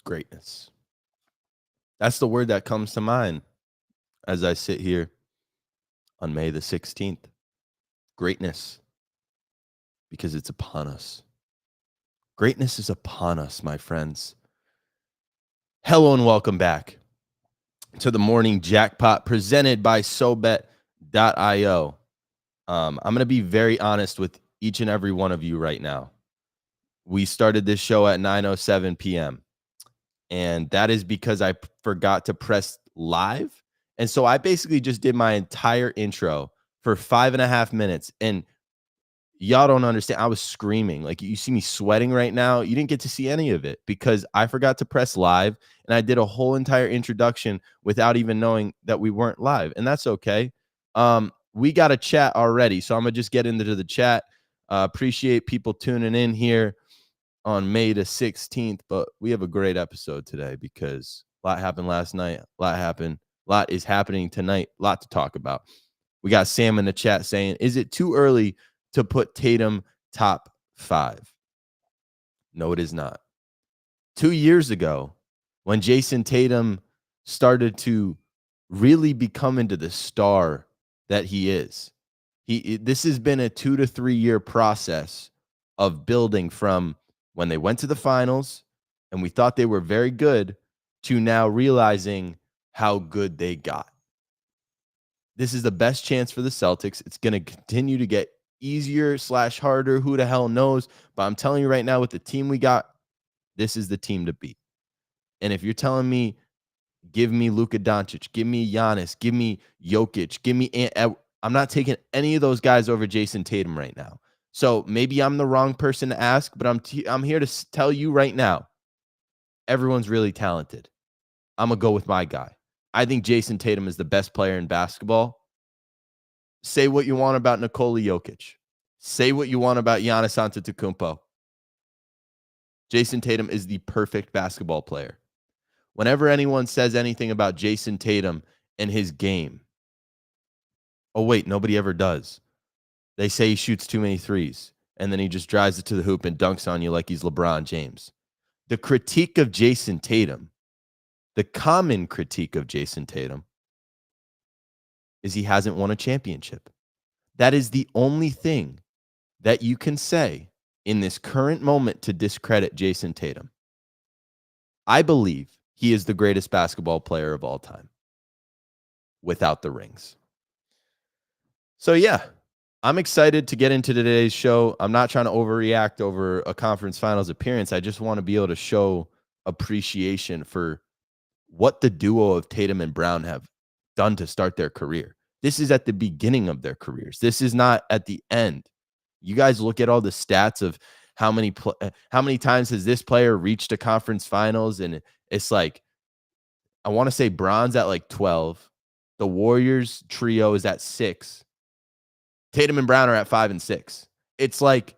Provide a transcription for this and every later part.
Greatness. That's the word that comes to mind as I sit here on May the 16th. Greatness. Because it's upon us. Greatness is upon us, my friends. Hello and welcome back to the Morning Jackpot presented by SoBet.io. I'm going to be very honest with each and every one of you right now. We started this show at 9:07 p.m. and that is because I forgot to press live. And so I basically just did my entire intro for 5.5 minutes. And y'all don't understand. I was screaming. Like, you see me sweating right now. You didn't get to see any of it because I forgot to press live. And I did a whole entire introduction without even knowing that we weren't live. And that's okay. We got a chat already. So I'm going to just get into the chat. Appreciate people tuning in here on May the 16th, but we have a great episode today because a lot happened last night. A lot is happening tonight. A lot to talk about. We got Sam in the chat saying, is it too early to put Tatum top 5? No, it is not. 2 years ago, when Jason Tatum started to really become into the star that he is, this has been a 2 to 3 year process of building from when they went to the finals and we thought they were very good to now realizing how good they got. This is the best chance for the Celtics. It's going to continue to get easier / harder. Who the hell knows? But I'm telling you right now, with the team we got, this is the team to beat. And if you're telling me, give me Luka Doncic, give me Giannis, give me Jokic, give me, I'm not taking any of those guys over Jason Tatum right now. So maybe I'm the wrong person to ask, but I'm here to tell you right now, everyone's really talented. I'm going to go with my guy. I think Jason Tatum is the best player in basketball. Say what you want about Nikola Jokic. Say what you want about Giannis Antetokounmpo. Jason Tatum is the perfect basketball player. Whenever anyone says anything about Jason Tatum and his game, oh, wait, nobody ever does. They say he shoots too many threes, and then he just drives it to the hoop and dunks on you like he's LeBron James. The critique of Jason Tatum, the common critique of Jason Tatum, is he hasn't won a championship. That is the only thing that you can say in this current moment to discredit Jason Tatum. I believe he is the greatest basketball player of all time without the rings. So, yeah. I'm excited to get into today's show. I'm not trying to overreact over a conference finals appearance. I just want to be able to show appreciation for what the duo of Tatum and Brown have done to start their career. This is at the beginning of their careers. This is not at the end. You guys look at all the stats of how many times has this player reached a conference finals, and it's like, I want to say Bron's at like 12. The Warriors trio is at 6. Tatum and Brown are at 5 and 6. It's like,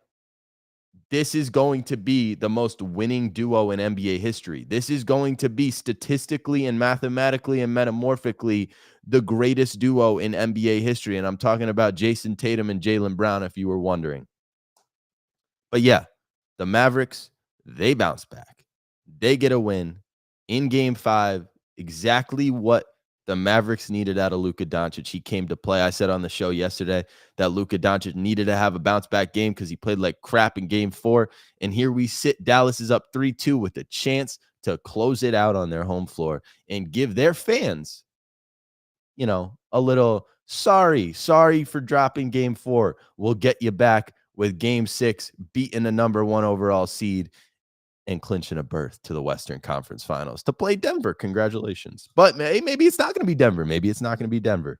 this is going to be the most winning duo in NBA history. This is going to be statistically and mathematically and metamorphically the greatest duo in NBA history. And I'm talking about Jason Tatum and Jaylen Brown, if you were wondering. But yeah, the Mavericks, they bounce back. They get a win in Game 5, exactly what the Mavericks needed out of Luka Doncic. He came to play. I said on the show yesterday that Luka Doncic needed to have a bounce-back game because he played like crap in Game 4. And here we sit. Dallas is up 3-2 with a chance to close it out on their home floor and give their fans, a little sorry for dropping Game 4. We'll get you back with Game 6, beating the number 1 overall seed and clinching a berth to the Western Conference Finals to play Denver. Congratulations. But maybe it's not going to be Denver. Maybe it's not going to be Denver.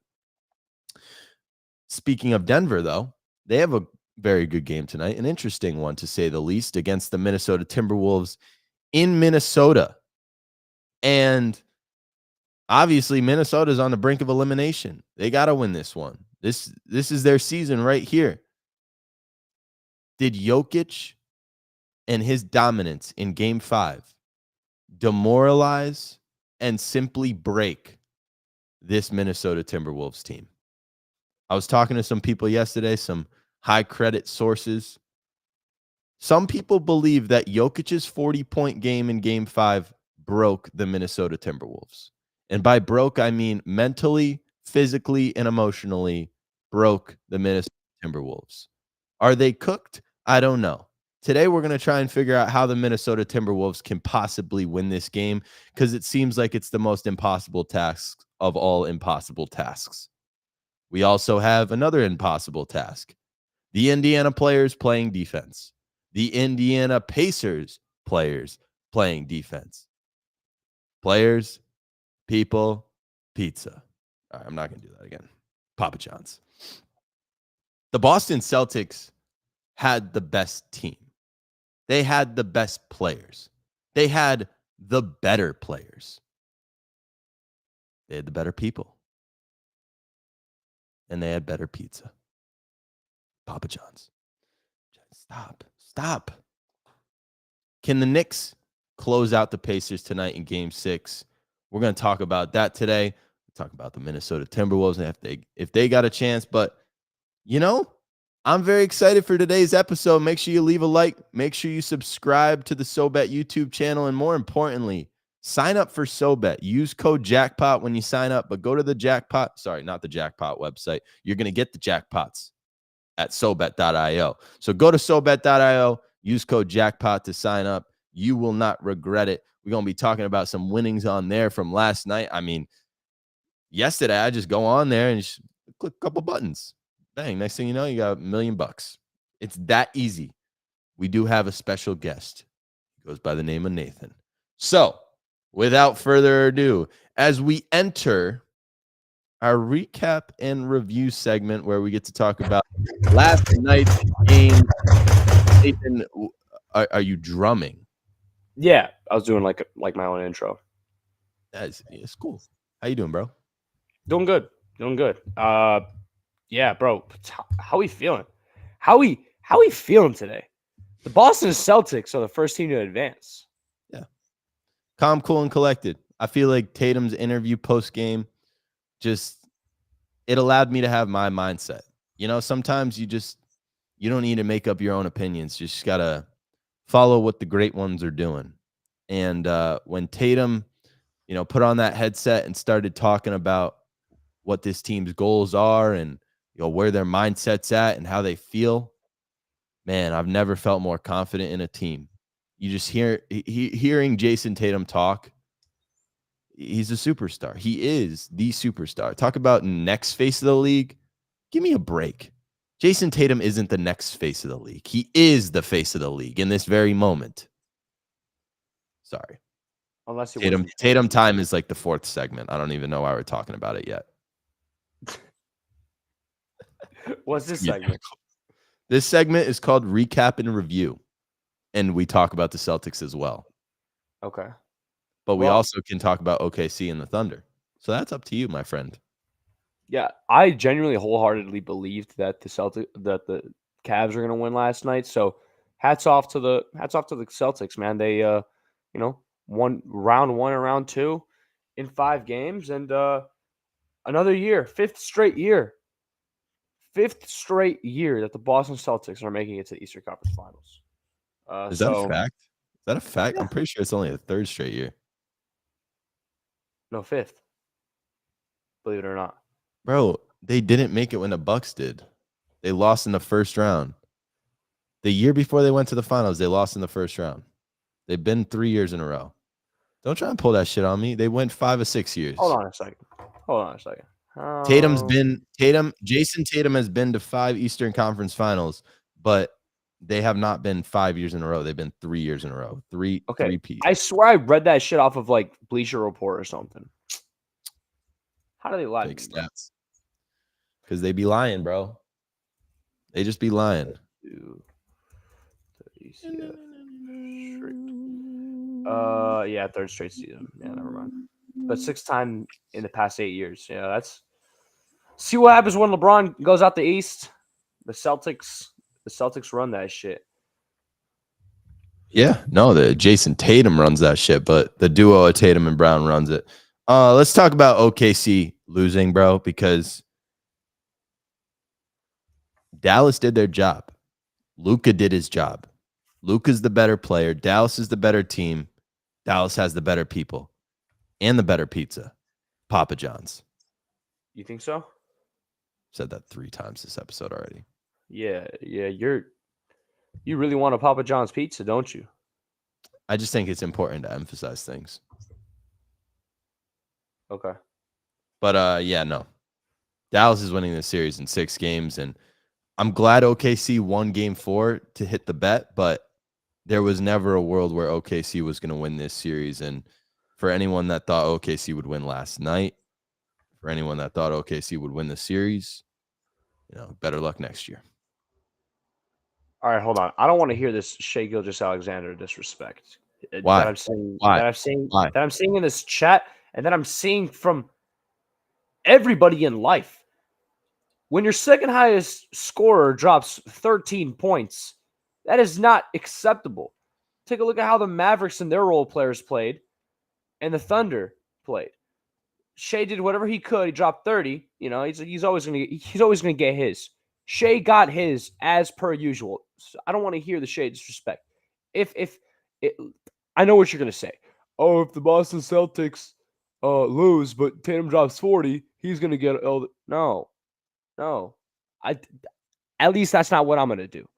Speaking of Denver, though, they have a very good game tonight, an interesting one to say the least, against the Minnesota Timberwolves in Minnesota. And obviously, Minnesota's on the brink of elimination. They got to win this one. This is their season right here. Did Jokic and his dominance in Game 5 demoralize and simply break this Minnesota Timberwolves team? I was talking to some people yesterday, some high credit sources. Some people believe that Jokic's 40-point game in Game 5 broke the Minnesota Timberwolves. And by broke, I mean mentally, physically, and emotionally broke the Minnesota Timberwolves. Are they cooked? I don't know. Today, we're going to try and figure out how the Minnesota Timberwolves can possibly win this game, because it seems like it's the most impossible task of all impossible tasks. We also have another impossible task. The Indiana players playing defense. The Indiana Pacers players playing defense. Players, people, pizza. All right, I'm not going to do that again. Papa John's. The Boston Celtics had the best team. They had the best players. They had the better players. They had the better people. And they had better pizza. Papa John's. Stop. Can the Knicks close out the Pacers tonight in Game 6? We're going to talk about that today. We'll talk about the Minnesota Timberwolves and if they got a chance. But, I'm very excited for today's episode. Make sure you leave a like. Make sure you subscribe to the SoBet YouTube channel. And more importantly, sign up for SoBet. Use code Jackpot when you sign up. But go to the Jackpot. Sorry, not the Jackpot website. You're going to get the jackpots at SoBet.io. So go to SoBet.io. Use code Jackpot to sign up. You will not regret it. We're going to be talking about some winnings on there from last night. I mean, yesterday, I just go on there and just click a couple buttons. Bang. Next thing you know, you got $1 million. It's that easy. We do have a special guest. He goes by the name of Nathan. So, without further ado, as we enter our recap and review segment where we get to talk about last night's game. Nathan, are you drumming? Yeah, I was doing like my own intro. It's cool. How you doing, bro? Doing good. Yeah, bro. How we feeling? How we feeling today? The Boston Celtics are the first team to advance. Yeah. Calm, cool, and collected. I feel like Tatum's interview post-game it allowed me to have my mindset. Sometimes you don't need to make up your own opinions. You just got to follow what the great ones are doing. And when Tatum, put on that headset and started talking about what this team's goals are and where their mindset's at and how they feel, man, I've never felt more confident in a team. You just hearing Jason Tatum talk. He's a superstar. He is the superstar. Talk about next face of the league. Give me a break. Jason Tatum isn't the next face of the league. He is the face of the league in this very moment. Sorry. Unless Tatum time is like the fourth segment. I don't even know why we're talking about it yet. What's this segment? This segment is called Recap and Review. And we talk about the Celtics as well. Okay. But we also can talk about OKC and the Thunder. So that's up to you, my friend. Yeah, I genuinely wholeheartedly believed that the Cavs are going to win last night. So hats off to the Celtics, man. They won round 1 and round 2 in 5 games, and another year, fifth straight year that the Boston Celtics are making it to the Eastern Conference Finals. Is that a fact? Is that a fact? Yeah. I'm pretty sure it's only the 3rd straight year. No, 5th. Believe it or not. Bro, they didn't make it when the Bucks did. They lost in the first round. The year before they went to the finals, they lost in the first round. They've been 3 years in a row. Don't try and pull that shit on me. They went 5 or 6 years. Hold on a second. Jason Tatum has been to 5 Eastern Conference Finals, but they have not been 5 years in a row. They've been 3 years in a row. Three pieces. I swear I read that shit off of like Bleacher Report or something. How do they lie? Fake stats. Because they be lying, bro. They just be lying. Yeah, 3rd straight season. Yeah, never mind. But 6th time in the past 8 years. Yeah, that's. See what happens when LeBron goes out the East. The Celtics run that shit. Yeah, no, the Jason Tatum runs that shit, but the duo of Tatum and Brown runs it. Let's talk about OKC losing, bro, because Dallas did their job. Luka did his job. Luka's the better player. Dallas is the better team. Dallas has the better people and the better pizza. Papa John's. You think so? Said that 3 times this episode already. Yeah. You really want a Papa John's pizza, don't you? I just think it's important to emphasize things. Okay. But yeah, no. Dallas is winning this series in 6 games, and I'm glad OKC won game 4 to hit the bet, but there was never a world where OKC was going to win this series. And for anyone that thought OKC would win last night, for anyone that thought OKC would win the series, better luck next year. All right, hold on. I don't want to hear this Shai Gilgeous-Alexander disrespect. Why? That I'm seeing. Why? That I'm seeing in this chat, and that I'm seeing from everybody in life. When your second highest scorer drops 13 points, that is not acceptable. Take a look at how the Mavericks and their role players played, and the Thunder played. Shai did whatever he could. He dropped 30. He's always gonna get his. Shai got his as per usual. So I don't want to hear the Shai disrespect. I know what you're gonna say. Oh, if the Boston Celtics lose, but Tatum drops 40, he's gonna get no. At least that's not what I'm gonna do.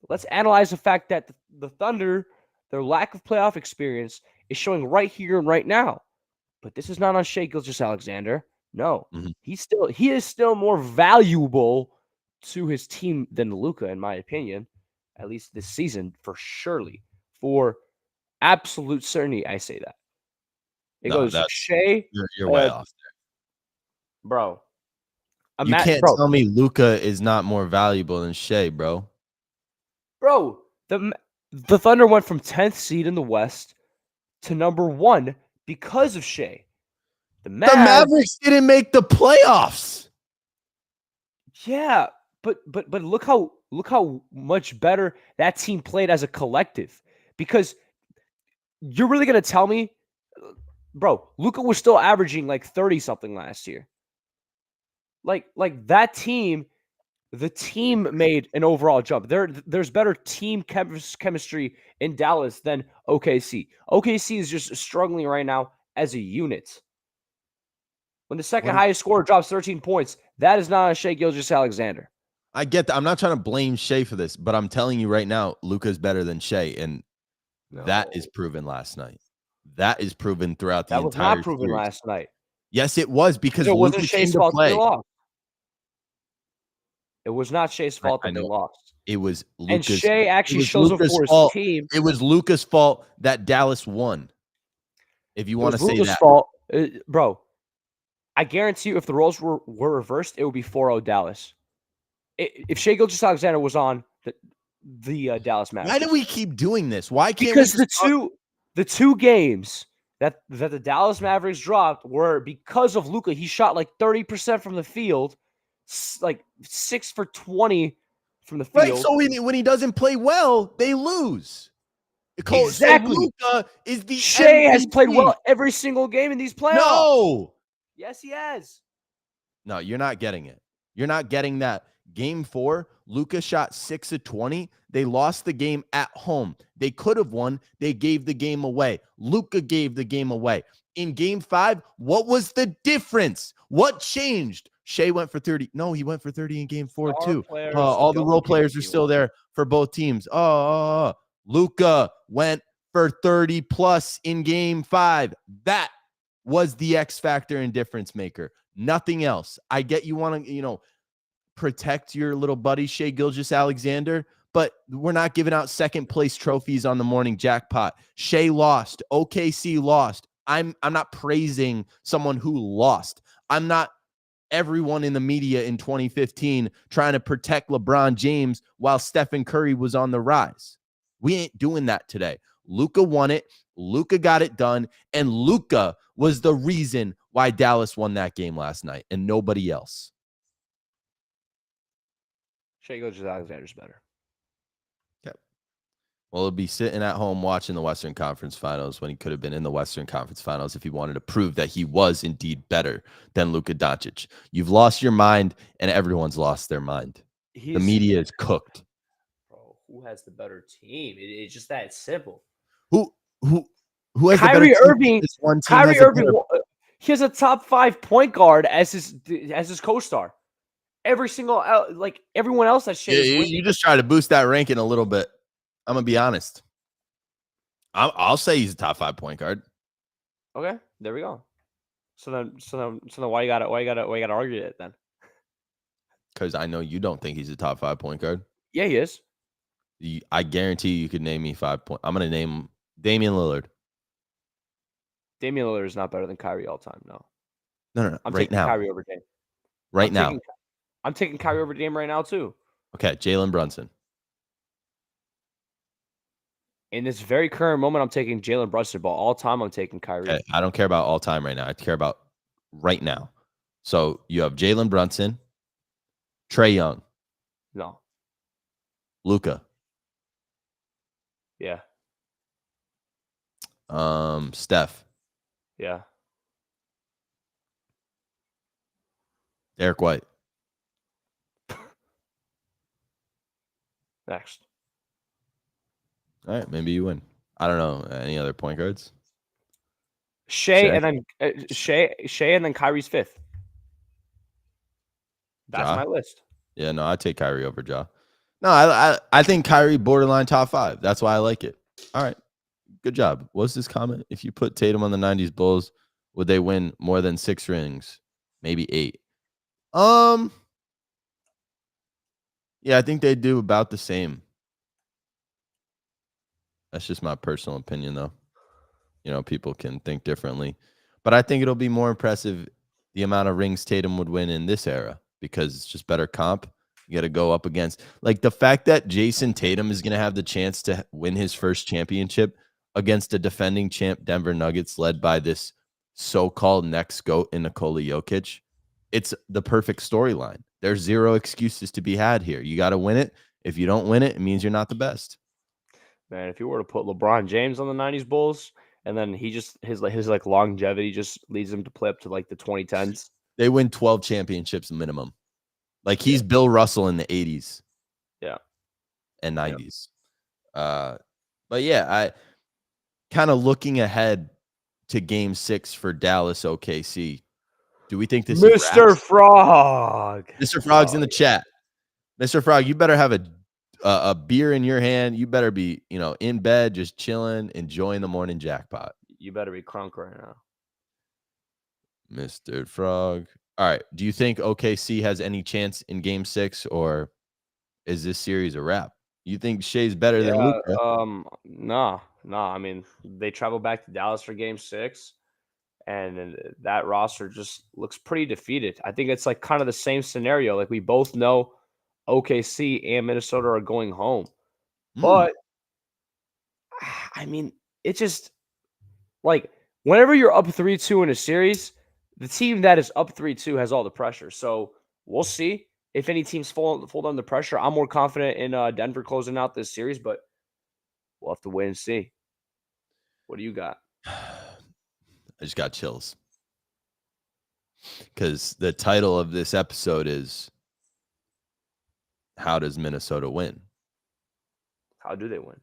Let's analyze the fact that the Thunder, their lack of playoff experience, is showing right here and right now. But this is not on Shai Gilgeous-Alexander. No, he is still more valuable to his team than Luka, in my opinion, at least this season, for absolute certainty. I say that. It goes Shai. You're way off there, bro. You can't tell me Luka is not more valuable than Shai, bro. Bro, the Thunder went from 10th seed in the West to number 1 because of Shai. The Mavericks didn't make the playoffs. Yeah, but look how much better that team played as a collective. Because you're really gonna tell me, bro, Luka was still averaging like 30 something last year. Like that team, the team made an overall jump. There's better team chemistry in Dallas than OKC. OKC is just struggling right now as a unit. When the second highest scorer drops 13 points, that is not a Shai Gilgeous-Alexander. I get that. I'm not trying to blame Shai for this, but I'm telling you right now, Luka's better than Shai, and that is proven last night. That is proven throughout the entire series. That was not proven last night. Yes, it was, because it wasn't Shai's fault that they lost. It was not Shai's fault that they lost. It was Luka's. And Shai actually shows up for his team. It was Luka's fault that Dallas won. If you want to say Luka's that, fault, bro. I guarantee you, if the roles were reversed, it would be 4-0 Dallas. If Shai Gilgeous-Alexander was on the Dallas Mavericks. Why do we keep doing this? Why can't because the two games that the Dallas Mavericks dropped were because of Luka. He shot like 30% from the field, like 6 for 20 from the field. Right. So when he doesn't play well, they lose. Exactly. So Luka is the Shai MVP. has played well every single game in these playoffs. No. Yes, he has. No, you're not getting it. You're not getting that. Game 4, Luka shot 6 of 20. They lost the game at home. They could have won. They gave the game away. Luka gave the game away. In game 5, what was the difference? What changed? Shai went for 30. No, he went for 30 in game 4 too. All the role players are still there for both teams. Luka went for 30 plus in game 5. That was the X factor and difference maker. Nothing else. I get you want to, protect your little buddy Shai Gilgeous-Alexander, but we're not giving out second place trophies on the morning jackpot. Shai lost. OKC lost. I'm not praising someone who lost. I'm not everyone in the media in 2015 trying to protect LeBron James while Stephen Curry was on the rise. We ain't doing that today. Luka won it. Luka got it done. And Luka was the reason why Dallas won that game last night and nobody else. Shai Gilgeous-Alexander's better. Okay. Well, he'll be sitting at home watching the Western Conference Finals when he could have been in the Western Conference Finals if he wanted to prove that he was indeed better than Luka Doncic. You've lost your mind, and everyone's lost their mind. The media is cooked. Bro, who has the better team? It's just that simple. Who Who has the better Kyrie team? Irving. This one team Kyrie has a Irving. better. He has a top 5 point guard as his co-star. Every single like everyone else that shit Yeah, is winning. you just try to boost that ranking a little bit. I'm gonna be honest. I'll say he's a top 5 point guard. Okay, there we go. So then, why you gotta argue it then? Because I know you don't think he's a top 5 point guard. Yeah, he is. I guarantee you could name me 5 point. I'm gonna name Damian Lillard. Damian Lillard is not better than Kyrie all time. No, No. I'm Right taking now. Kyrie over Dame. Right now. I'm taking Kyrie over Dame right now too. Okay, Jalen Brunson. In this very current moment, I'm taking Jalen Brunson, but all time I'm taking Kyrie. Okay, I don't care about all time right now. I care about right now. So you have Jalen Brunson, Trae Young, No. Luka, Yeah. Steph, Yeah. Derek White. Next. All right, maybe you win. I don't know any other point guards. Shea Shea? and then Shea and then Kyrie's 5th. That's Ja? my list. Yeah, no, I take Kyrie over Ja. No, I think Kyrie borderline top 5. That's why I like it. All right, good job. What's this comment? If you put Tatum on the '90s Bulls, would they win more than 6 rings? Maybe 8. Yeah, I think they do about the same. That's just my personal opinion, though. You know, people can think differently. But I think it'll be more impressive the amount of rings Tatum would win in this era because it's just better comp. You got to go up against, like, the fact that Jason Tatum is going to have the chance to win his first championship against a defending champ Denver Nuggets led by this so-called next GOAT in Nikola Jokic. It's the perfect storyline. There's zero excuses to be had here. You got to win it. If you don't win it, it means you're not the best. Man, if you were to put LeBron James on the 90s Bulls and then he just his longevity just leads him to play up to like the 2010s. They win 12 championships minimum. Like he's Bill Russell in the 80s. Yeah. And 90s. Yeah. But yeah, I kind of looking ahead to game 6 for Dallas OKC. Do we think this is Mr. Frog? Mr. Frog's in the chat. Mr. Frog, you better have a beer in your hand. You better be, in bed, just chilling, enjoying the morning jackpot. You better be crunk right now. Mr. Frog. All right. Do you think OKC has any chance in game 6, or is this series a wrap? You think Shea's better than Luka? No. I mean, they travel back to Dallas for game 6, and that roster just looks pretty defeated. I think it's like kind of the same scenario. Like we both know OKC and Minnesota are going home. But I mean, it's just like whenever you're up 3-2 in a series, the team that is up 3-2 has all the pressure. So we'll see if any teams fall under pressure. I'm more confident in Denver closing out this series, but we'll have to wait and see. What do you got? I just got chills because the title of this episode is How Does Minnesota Win? How do they win?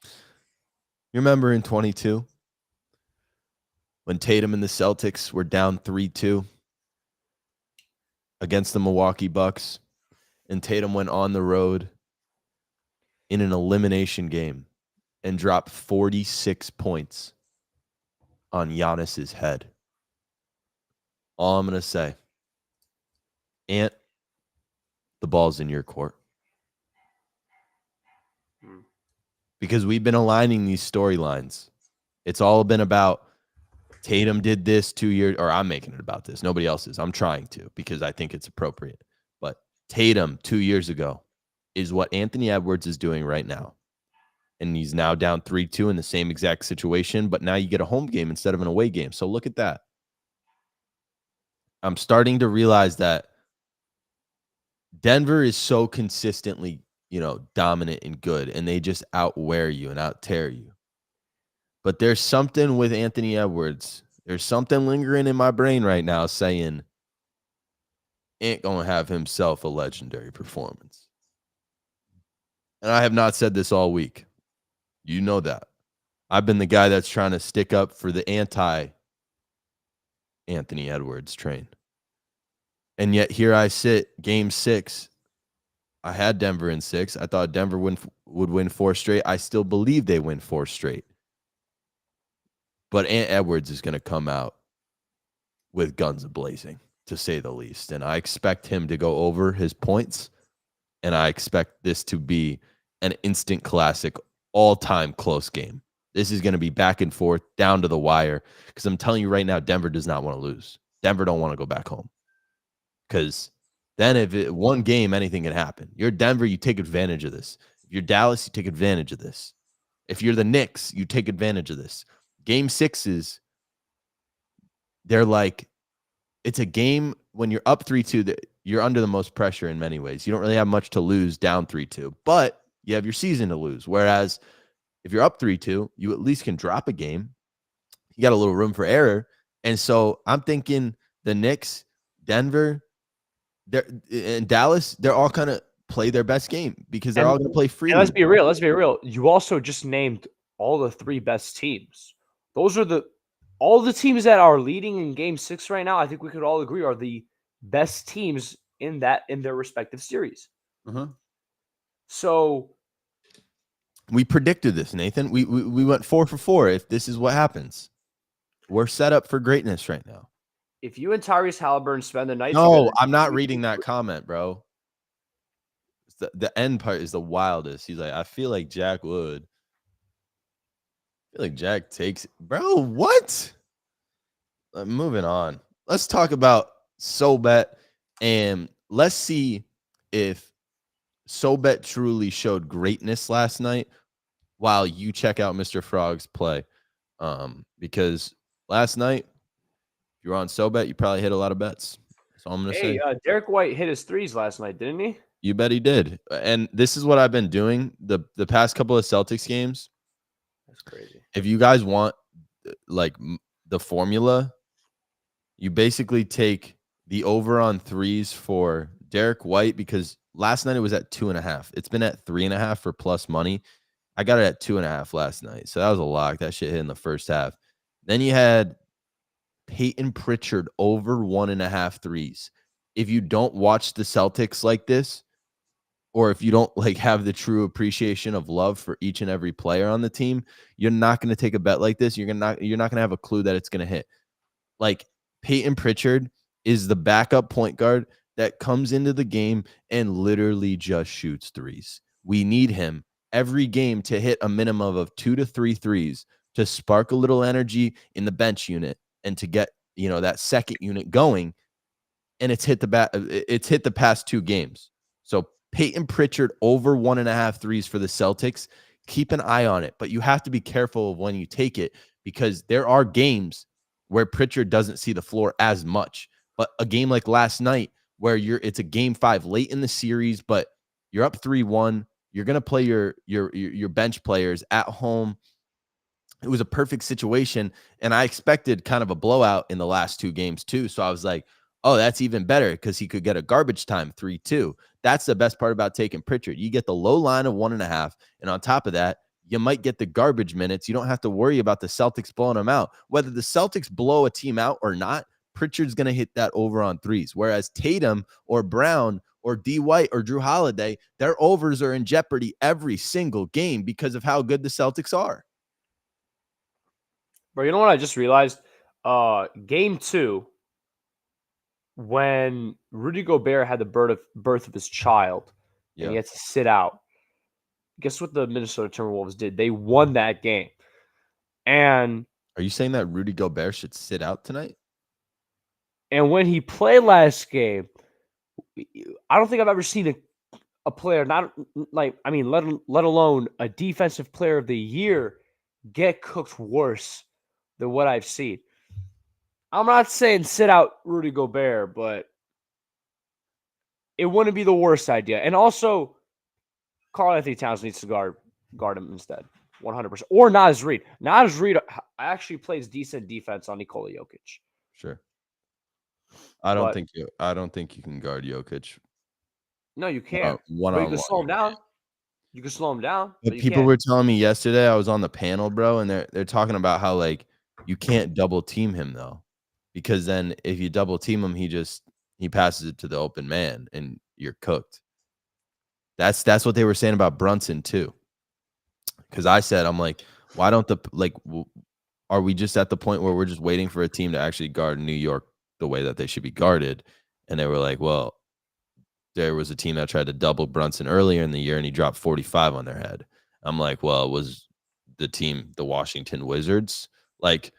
You remember in 22 when Tatum and the Celtics were down 3-2 against the Milwaukee Bucks, and Tatum went on the road in an elimination game and dropped 46 points on Giannis's head. All I'm going to say, Ant, the ball's in your court. Because we've been aligning these storylines. It's all been about Tatum did this 2 years, or I'm making it about this. Nobody else is. I'm trying to because I think it's appropriate. But Tatum 2 years ago is what Anthony Edwards is doing right now. And he's now down 3-2 in the same exact situation, but now you get a home game instead of an away game. So look at that. I'm starting to realize that Denver is so consistently, dominant and good, and they just outwear you and out-tear you. But there's something with Anthony Edwards. There's something lingering in my brain right now saying, ain't going to have himself a legendary performance. And I have not said this all week. You know that. I've been the guy that's trying to stick up for the anti Anthony Edwards train. And yet here I sit, game 6. I had Denver in 6. I thought Denver would win 4 straight. I still believe they win 4 straight. But Ant Edwards is going to come out with guns a-blazing, to say the least. And I expect him to go over his points. And I expect this to be an instant classic, all-time close game. This is going to be back and forth, down to the wire. Because I'm telling you right now, Denver does not want to lose. Denver don't want to go back home. Because then if one game, anything can happen. You're Denver, you take advantage of this. If you're Dallas, you take advantage of this. If you're the Knicks, you take advantage of this. Game 6s, they're like, it's a game when you're up 3-2 that you're under the most pressure in many ways. You don't really have much to lose down 3-2, but you have your season to lose. Whereas if you're up 3-2, you at least can drop a game. You got a little room for error. And so I'm thinking the Knicks, Denver, and Dallas, they're all kind of play their best game because they're all going to play freely. And let's be real. Let's be real. You also just named all the 3 best teams. Those are all the teams that are leading in Game 6 right now. I think we could all agree are the best teams in their respective series. So we predicted this, Nathan. We went 4 for 4. If this is what happens, we're set up for greatness right now. If you and Tyrese Halliburton spend the night together, I'm not reading that comment, bro. The end part is the wildest. He's like, I feel like Jack would. I feel like Jack takes it. Bro, what? Moving on. Let's talk about SoBet, and let's see if SoBet truly showed greatness last night while you check out Mr. Frog's play. Because last night, if you're on SoBet, you probably hit a lot of bets. That's all I'm going to say. Derek White hit his 3s last night, didn't he? You bet he did. And this is what I've been doing the past couple of Celtics games. That's crazy. If you guys want like the formula, you basically take the over on 3s for Derek White, because last night it was at 2.5. It's been at 3.5 for plus money. I got it at 2.5 last night. So that was a lock. That shit hit in the first half. Then you had Peyton Pritchard over 1.5 threes. If you don't watch the Celtics like this, or if you don't like have the true appreciation of love for each and every player on the team, you're not going to take a bet like this. You're not going to have a clue that it's going to hit. Like, Peyton Pritchard is the backup point guard that comes into the game and literally just shoots 3s. We need him every game to hit a minimum of 2 to 3 threes to spark a little energy in the bench unit and to get, that second unit going. And it's hit the past 2 games. So Peyton Pritchard over 1.5 threes for the Celtics. Keep an eye on it, but you have to be careful of when you take it, because there are games where Pritchard doesn't see the floor as much. But a game like last night where it's a game 5 late in the series, but you're up 3-1, you're going to play your bench players at home. It was a perfect situation, and I expected kind of a blowout in the last 2 games too. So I was like, oh, that's even better because he could get a garbage time 3-2. That's the best part about taking Pritchard. You get the low line of 1.5, and on top of that, you might get the garbage minutes. You don't have to worry about the Celtics blowing them out. Whether the Celtics blow a team out or not, Pritchard's going to hit that over on 3s. Whereas Tatum or Brown or D. White or Drew Holiday, their overs are in jeopardy every single game because of how good the Celtics are. Bro, you know what I just realized? Game 2, when Rudy Gobert had the birth of his child, and he had to sit out, guess what the Minnesota Timberwolves did? They won that game. And are you saying that Rudy Gobert should sit out tonight? And when he played last game, I don't think I've ever seen a player, let alone a defensive player of the year, get cooked worse than what I've seen. I'm not saying sit out Rudy Gobert, but it wouldn't be the worst idea. And also, Karl Anthony Towns needs to guard him instead, 100%. Or Naz Reid. Naz Reid actually plays decent defense on Nikola Jokic. Sure. I don't think you can guard Jokic. No, you can't. One-on-one. You can slow him down. You can slow him down, But but you people can't. were telling me yesterday, I was on the panel, bro, and they're talking about how like you can't double team him though, because then if you double team him, he passes it to the open man and you're cooked. That's what they were saying about Brunson too. Because I said, I'm like, why don't are we just at the point where we're just waiting for a team to actually guard New York the way that they should be guarded? And they were like, well, there was a team that tried to double Brunson earlier in the year and he dropped 45 on their head. I'm like, well, it was the team, the Washington Wizards. Like,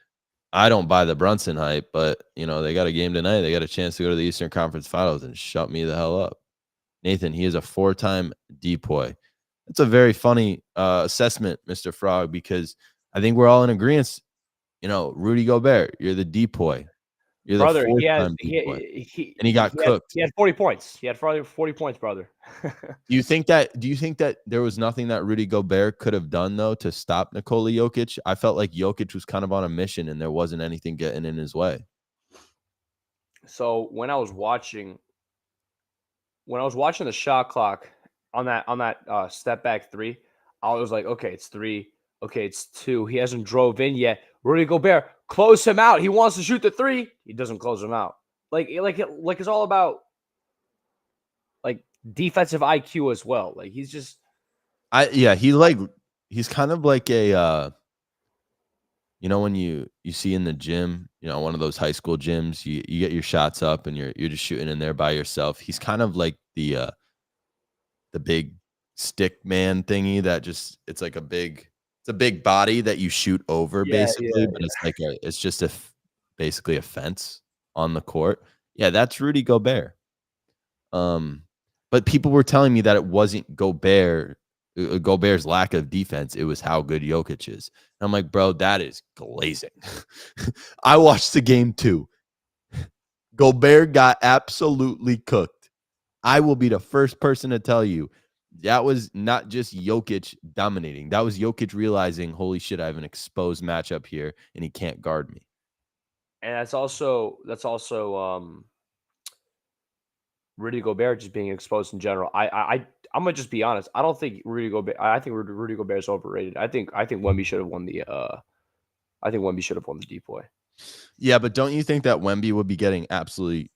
I don't buy the Brunson hype, but they got a game tonight. They got a chance to go to the Eastern Conference Finals and shut me the hell up. Nathan, he is a 4-time depoy. That's a very funny assessment, Mr. Frog, because I think we're all in agreement. Rudy Gobert, you're the depoy. You're the Brother, 4th-time depoy. And he got cooked. He had 40 points. He had 40 points, brother. Do you think that there was nothing that Rudy Gobert could have done though to stop Nikola Jokic? I felt like Jokic was kind of on a mission and there wasn't anything getting in his way. So when I was watching the shot clock on that step back three, I was like, okay, it's 3. Okay, it's 2. He hasn't drove in yet. Rudy Gobert, close him out. He wants to shoot the 3. He doesn't close him out. Like it's all about like defensive IQ as well. Like he's just he's kind of like a when you see in the gym, one of those high school gyms, you get your shots up and you're just shooting in there by yourself. He's kind of like the big stick man thingy that it's like it's a big body that you shoot over basically, but it's just basically a fence on the court. Yeah, that's Rudy Gobert. But people were telling me that it wasn't Gobert's lack of defense. It was how good Jokic is. And I'm like, bro, that is glazing. I watched the game too. Gobert got absolutely cooked. I will be the first person to tell you that was not just Jokic dominating. That was Jokic realizing, holy shit, I have an exposed matchup here and he can't guard me. And that's also Rudy Gobert just being exposed in general. I'm gonna just be honest. I don't think Rudy Gobert. I think Rudy Gobert is overrated. I think Wemby should have won the. I think Wemby should have won the depoy. Yeah, but don't you think that Wemby would be getting absolutely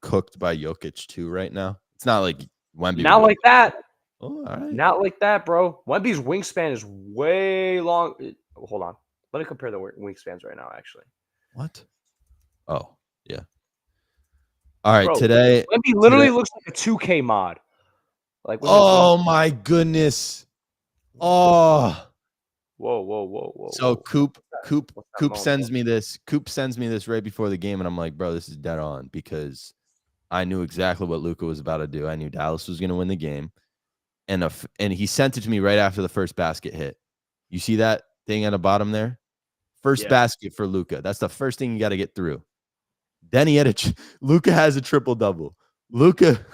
cooked by Jokic too right now? It's not like Wemby. Not like that. Oh, all right. Not like that, bro. Wemby's wingspan is way long. Hold on. Let me compare the wingspans right now. Actually. What? Oh, yeah. All right, Bro, today Wemby literally looks like a 2K mod. Like, oh my goodness. Oh. Whoa. So Coop sends me this. Coop sends me this right before the game, and I'm like, bro, this is dead on because I knew exactly what Luka was about to do. I knew Dallas was going to win the game, and he sent it to me right after the first basket hit. You see that thing at the bottom there? First basket for Luka. That's the first thing you got to get through. Then he had Luka has a triple double. Luka,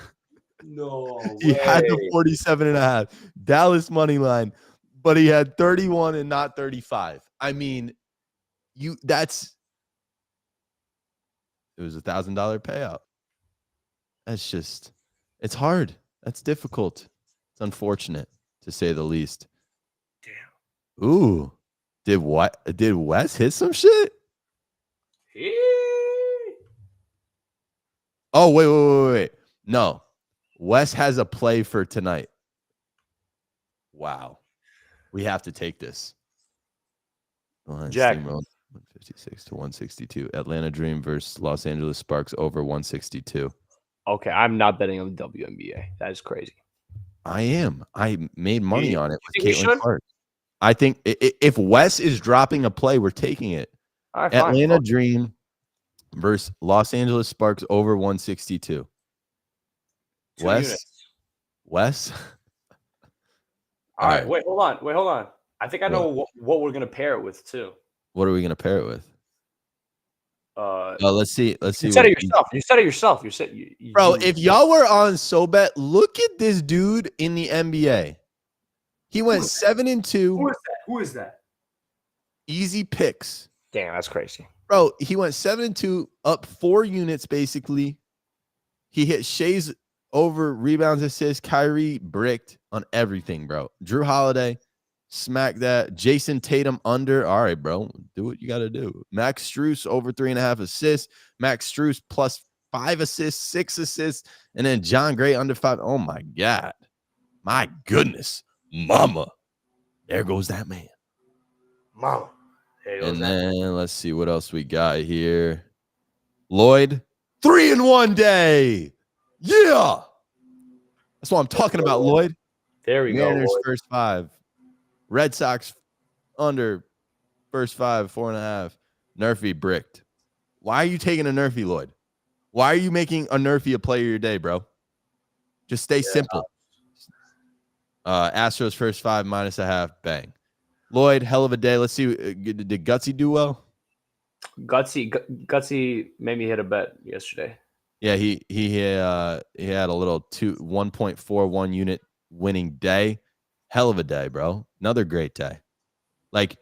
no way. He had the 47.5 Dallas money line, but he had 31 and not 35. I mean, it was $1,000 payout. It's hard. That's difficult. It's unfortunate to say the least. Damn. Ooh, did Wes hit some shit? Oh, wait. No. Wes has a play for tonight. Wow. We have to take this. Jack. 156 to 162. Atlanta Dream versus Los Angeles Sparks over 162. Okay, I'm not betting on the WNBA. That is crazy. I am. I made money on it with Caitlin Clark. I think if Wes is dropping a play, we're taking it. All right, Atlanta Dream versus Los Angeles Sparks over 162. Wes. All right. Wait, hold on. I think I know what we're gonna pair it with too. What are we gonna pair it with? Let's see. You said it yourself. You said bro. If y'all were on SoBet, look at this dude in the NBA. He went 7-2. Who is that? Easy picks. Damn, that's crazy. Bro, he went 7-2, up 4 units basically. He hit Shea's over rebounds, assists. Kyrie bricked on everything, bro. Drew Holiday, smack that. Jason Tatum under. All right, bro. Do what you got to do. Max Strus over 3.5 assists. Max Strus plus 5 assists, 6 assists. And then John Gray under 5. Oh, my God. My goodness. Mama. There goes that man. Mama. There goes And that man. then let's see what else we got here. Lloyd, 3 in 1 day. Yeah. That's what I'm talking about, Lloyd. There we Mariners go. first 5. Red Sox under first 5, 4.5. Nerfy bricked. Why are you taking a Nerfy, Lloyd? Why are you making a Nerfy a player of your day, bro? Just stay simple. Astros first 5 -0.5. Bang. Lloyd, hell of a day. Let's see. Did Gutsy do well? Gutsy made me hit a bet yesterday. Yeah, he had a little 1.41 unit winning day. Hell of a day, bro. Another great day. Like,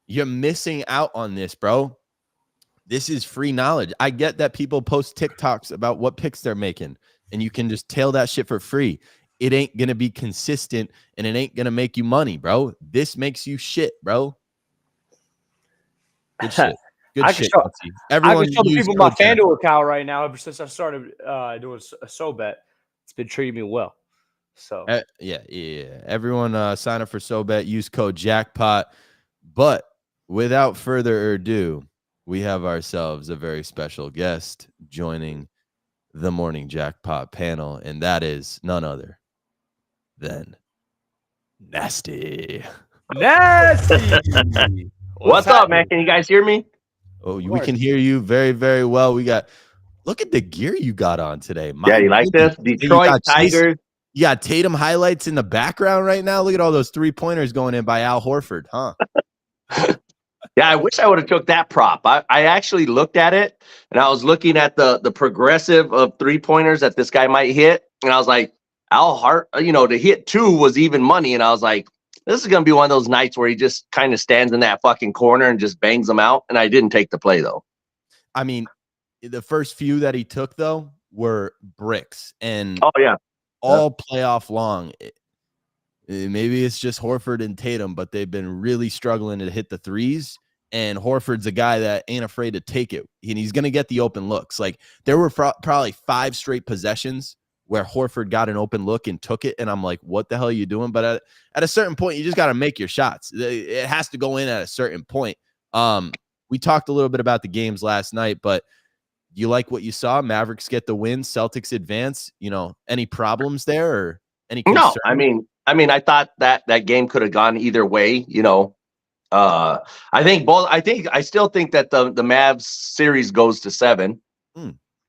you're missing out on this, bro. This is free knowledge. I get that people post TikToks about what picks they're making, and you can just tail that shit for free. It ain't going to be consistent, and it ain't going to make you money, bro. This makes you shit, bro. Good shit. Good shit. Everyone, I can show the people my FanDuel account right now. Ever since I started doing a so bet, it's been treating me well. So yeah. Everyone sign up for SoBet. Use code Jackpot. But without further ado, we have ourselves a very special guest joining the Morning Jackpot panel, and that is none other than Nasty. Nasty. What's up, man? Can you guys hear me? Oh, we can hear you very, very well. Look at the gear you got on today. Yeah, you like this? Detroit Tigers. You got Tatum highlights in the background right now. Look at all those 3-pointers going in by Al Horford, huh? Yeah, I wish I would have took that prop. I actually looked at it, and I was looking at the progressive of 3-pointers that this guy might hit, and I was like, Al Hart, to hit 2 was even money, and I was like, this is going to be one of those nights where he just kind of stands in that fucking corner and just bangs them out, and I didn't take the play, though. I mean, the first few that he took, though, were bricks, and all playoff long. Maybe it's just Horford and Tatum, but they've been really struggling to hit the threes. And Horford's a guy that ain't afraid to take it, and he's going to get the open looks. Like, there were probably 5 straight possessions where Horford got an open look and took it, and I'm like, what the hell are you doing? But at a certain point, you just got to make your shots. It has to go in at a certain point. We talked a little bit about the games last night, but you like what you saw? Mavericks get the win, Celtics advance. Any problems there or any concern? No, I thought that game could have gone either way. I still think that the Mavs series goes to 7.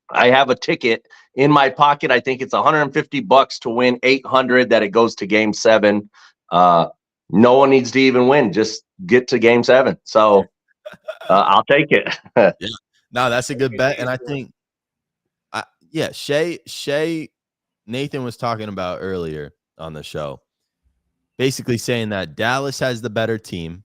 I have a ticket in my pocket. I think it's $150 to win 800 that it goes to game 7. No one needs to even win. Just get to game 7. So I'll take it. Yeah. No, that's a good bet. And I think, Shay, Nathan was talking about earlier on the show, basically saying that Dallas has the better team,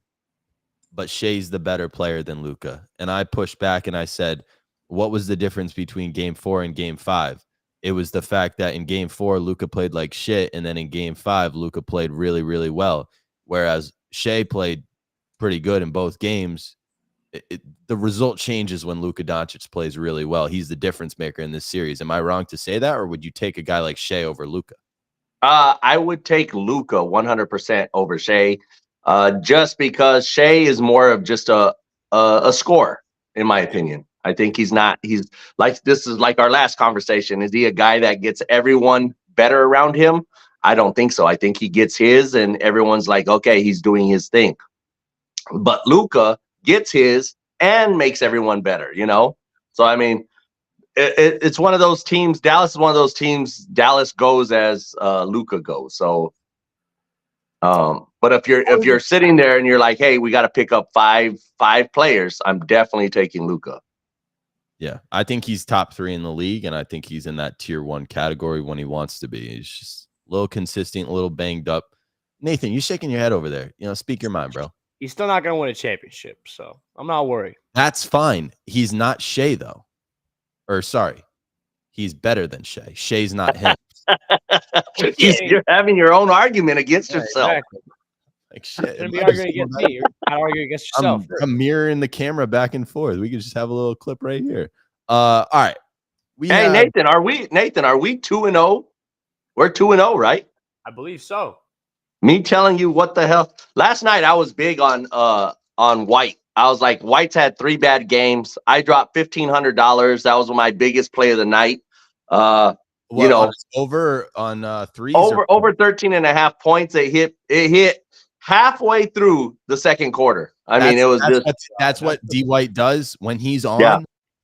but Shay's the better player than Luka. And I pushed back and I said, what was the difference between game 4 and game 5? It was the fact that in game 4, Luka played like shit. And then in game 5, Luka played really, really well. Whereas Shay played pretty good in both games. The result changes when Luka Doncic plays really well. He's the difference maker in this series. Am I wrong to say that? Or would you take a guy like Shay over Luka? I would take Luka 100% over Shay, just because Shay is more of just a scorer, in my opinion. I think he's like, this is like our last conversation. Is he a guy that gets everyone better around him? I don't think so. I think he gets his and everyone's like, okay, he's doing his thing. But Luka gets his and makes everyone better, So, I mean, it's one of those teams. Dallas is one of those teams. Dallas goes as Luka goes. So, but if you're sitting there and you're like, hey, we got to pick up five players, I'm definitely taking Luka. Yeah, I think he's top 3 in the league, and I think he's in that tier 1 category when he wants to be. He's just a little consistent, a little banged up. Nathan, you shaking your head over there. Speak your mind, bro. He's still not going to win a championship, so I'm not worried. That's fine. He's not Shea, though. Or, sorry, he's better than Shea. Shea's not him. You're having your own argument against yourself. Exactly. Like shit. You're gonna it be might arguing be against someone me. You're not arguing against yourself. I'm mirroring the camera back and forth. We could just have a little clip right here. All right. Hey, Nathan, are we 2-0? We're 2-0, right? I believe so. Me telling you what the hell. Last night I was big on White. I was like, White's had 3 bad games. I dropped $1,500. That was my biggest play of the night. Over on threes, over 13.5 points. It hit halfway through the second quarter. That's what D White does when he's on. Yeah.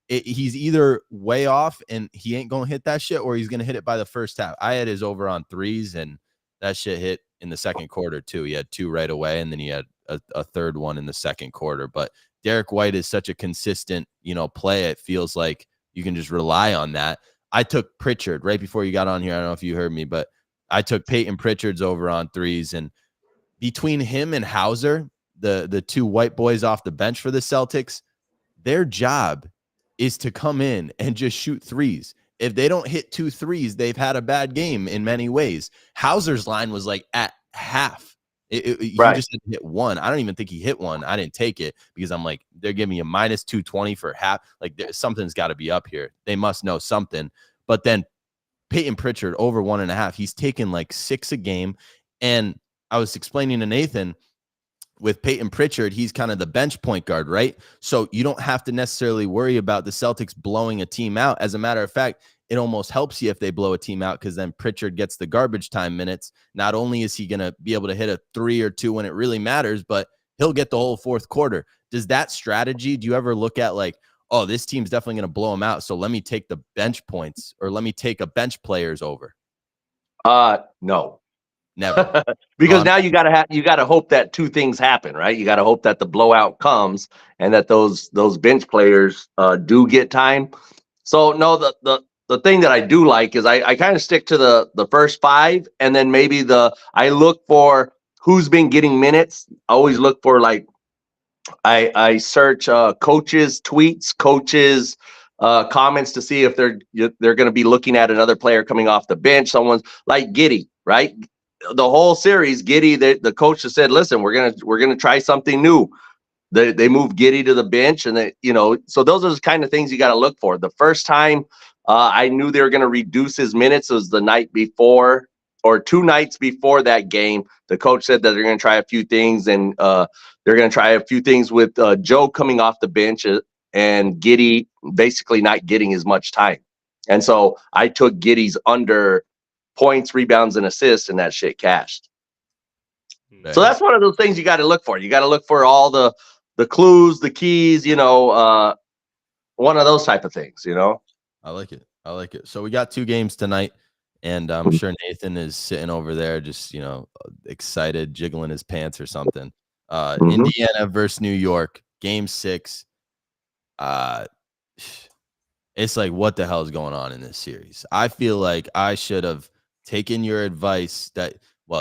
He's either way off and he ain't gonna hit that shit, or he's gonna hit it by the first half. I had his over on threes, and that shit hit in the second quarter too. He had 2 right away, and then he had a third one in the second quarter. But Derek White is such a consistent, play. It feels like you can just rely on that. I took Pritchard right before you got on here. I don't know if you heard me, but I took Peyton Pritchard's over on threes, and between him and Hauser, the 2 white boys off the bench for the Celtics, their job is to come in and just shoot threes. If they don't hit 2 threes, they've had a bad game in many ways. Hauser's line was like at half. He just didn't hit 1. I don't even think he hit 1. I didn't take it because I'm like, they're giving me a minus 220 for half. Like, something's got to be up here. They must know something. But then Peyton Pritchard over 1.5. He's taken like 6 a game. And I was explaining to Nathan, with Peyton Pritchard, he's kind of the bench point guard, right? So you don't have to necessarily worry about the Celtics blowing a team out. As a matter of fact, it almost helps you if they blow a team out, because then Pritchard gets the garbage time minutes. Not only is he going to be able to hit a 3 or 2 when it really matters, but he'll get the whole fourth quarter. Does that strategy, do you ever look at like, oh, this team's definitely going to blow him out, so let me take the bench points, or let me take a bench players over? No. Never. Because now you gotta hope that 2 things happen, right? You gotta hope that the blowout comes and that those bench players do get time. So no, the thing that I do like is I kind of stick to the first 5, and then maybe I look for who's been getting minutes. I always look for, like, I search coaches' tweets, coaches' comments to see if they're going to be looking at another player coming off the bench. Someone's like Giddey, right? The whole series, Giddey, the coach has said, listen, we're gonna try something new. They moved Giddey to the bench, and so those are the kind of things you got to look for. The first time I knew they were going to reduce his minutes was the night before, or 2 nights before that game. The coach said that they're going to try a few things, and they're going to try a few things with Joe coming off the bench and Giddey basically not getting as much time. And so I took Giddey's under points, rebounds, and assists, and that shit cashed. So that's one of those things you got to look for. You got to look for all the clues, the keys, one of those type of things, I like it. So we got 2 games tonight, and I'm sure Nathan is sitting over there just, excited, jiggling his pants or something. Indiana versus New York, game 6. It's like, what the hell is going on in this series? I feel like I should have taken your advice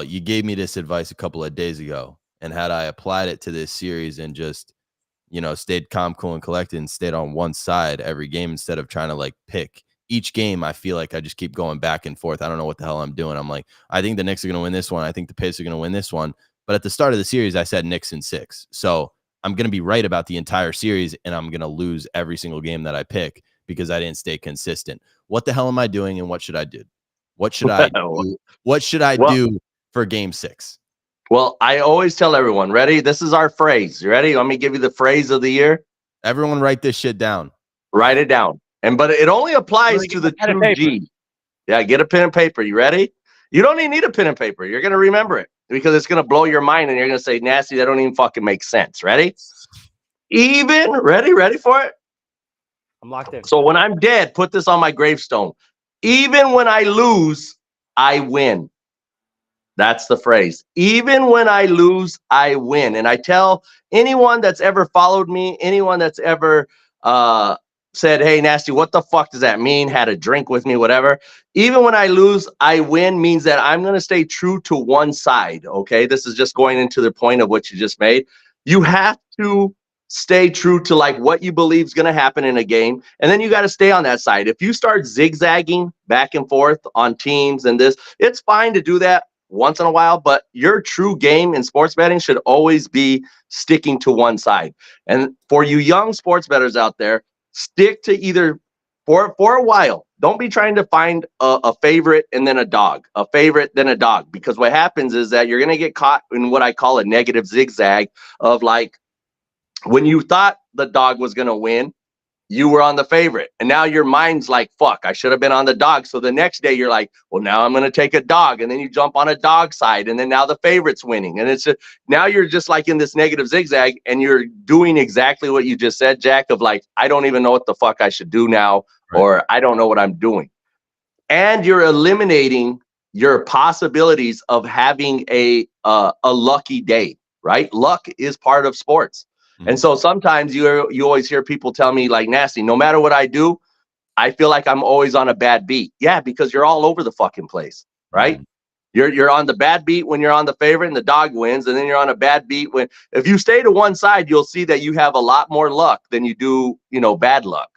you gave me this advice a couple of days ago, and had I applied it to this series and just, stayed calm, cool, and collected, and stayed on one side every game instead of trying to like pick each game, I feel like I just keep going back and forth. I don't know what the hell I'm doing. I'm like, I think the Knicks are going to win this one. I think the Pacers are going to win this one. But at the start of the series, I said Knicks in 6. So I'm going to be right about the entire series, and I'm going to lose every single game that I pick because I didn't stay consistent. What the hell am I doing, and what should I do? What should I do? What should I do for game 6? Well, I always tell everyone, ready? This is our phrase. You ready? Let me give you the phrase of the year. Everyone write this shit down. Write it down. But it only applies to the 2G. Yeah, get a pen and paper. You ready? You don't even need a pen and paper. You're going to remember it because it's going to blow your mind, and you're going to say, nasty, that don't even fucking make sense. Ready? Ready for it? I'm locked in. So when I'm dead, put this on my gravestone. Even when I lose, I win. That's the phrase. Even when I lose, I win. And I tell anyone that's ever followed me, anyone that's ever said, hey, Nasty, what the fuck does that mean? Had a drink with me, whatever. Even when I lose, I win means that I'm going to stay true to one side. Okay. This is just going into the point of what you just made. You have to stay true to like what you believe is going to happen in a game. And then you got to stay on that side. If you start zigzagging back and forth on teams and this, it's fine to do that once in a while, but your true game in sports betting should always be sticking to one side. And for you young sports bettors out there, stick to either for a while. Don't be trying to find a favorite and then a dog, a favorite, then a dog, because what happens is that you're going to get caught in what I call a negative zigzag of like, when you thought the dog was going to win, you were on the favorite. And now your mind's like, fuck, I should have been on the dog. So the next day you're like, well, now I'm going to take a dog. And then you jump on a dog side. And then now the favorite's winning. And now you're just like in this negative zigzag. And you're doing exactly what you just said, Jack, of like, I don't even know what the fuck I should do now. Right. Or I don't know what I'm doing. And you're eliminating your possibilities of having a lucky day, right? Luck is part of sports. And so sometimes you always hear people tell me like, Nasty, no matter what I do, I feel like I'm always on a bad beat. Yeah, because you're all over the fucking place, right? You're on the bad beat when you're on the favorite and the dog wins, and then you're on a bad beat when if you stay to one side, you'll see that you have a lot more luck than you do, bad luck.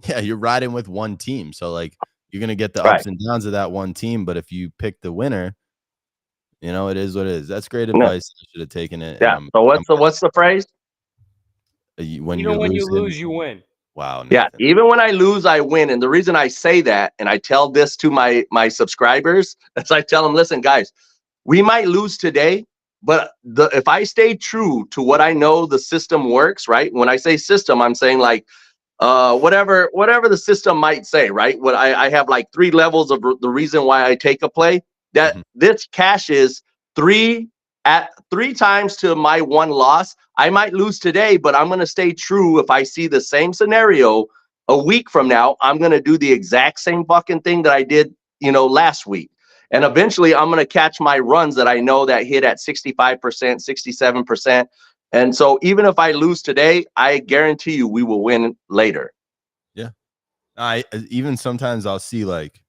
Yeah, you're riding with one team, so like you're gonna get the ups and downs of that one team. But if you pick the winner, it is what it is. That's great advice. I should have taken it. Yeah. So what's the phrase? When you lose, you win. Wow. Nathan. Yeah. Even when I lose, I win. And the reason I say that, and I tell this to my subscribers, as I tell them, listen, guys, we might lose today, but if I stay true to what I know the system works, right? When I say system, I'm saying like whatever the system might say, right? What I have like 3 levels of the reason why I take a play. That this cash is 3 times to my 1 loss. I might lose today, but I'm going to stay true. If I see the same scenario a week from now, I'm going to do the exact same fucking thing that I did, last week. And eventually I'm going to catch my runs that I know that hit at 65%, 67%. And so even if I lose today, I guarantee you we will win later. Yeah. Even sometimes I'll see like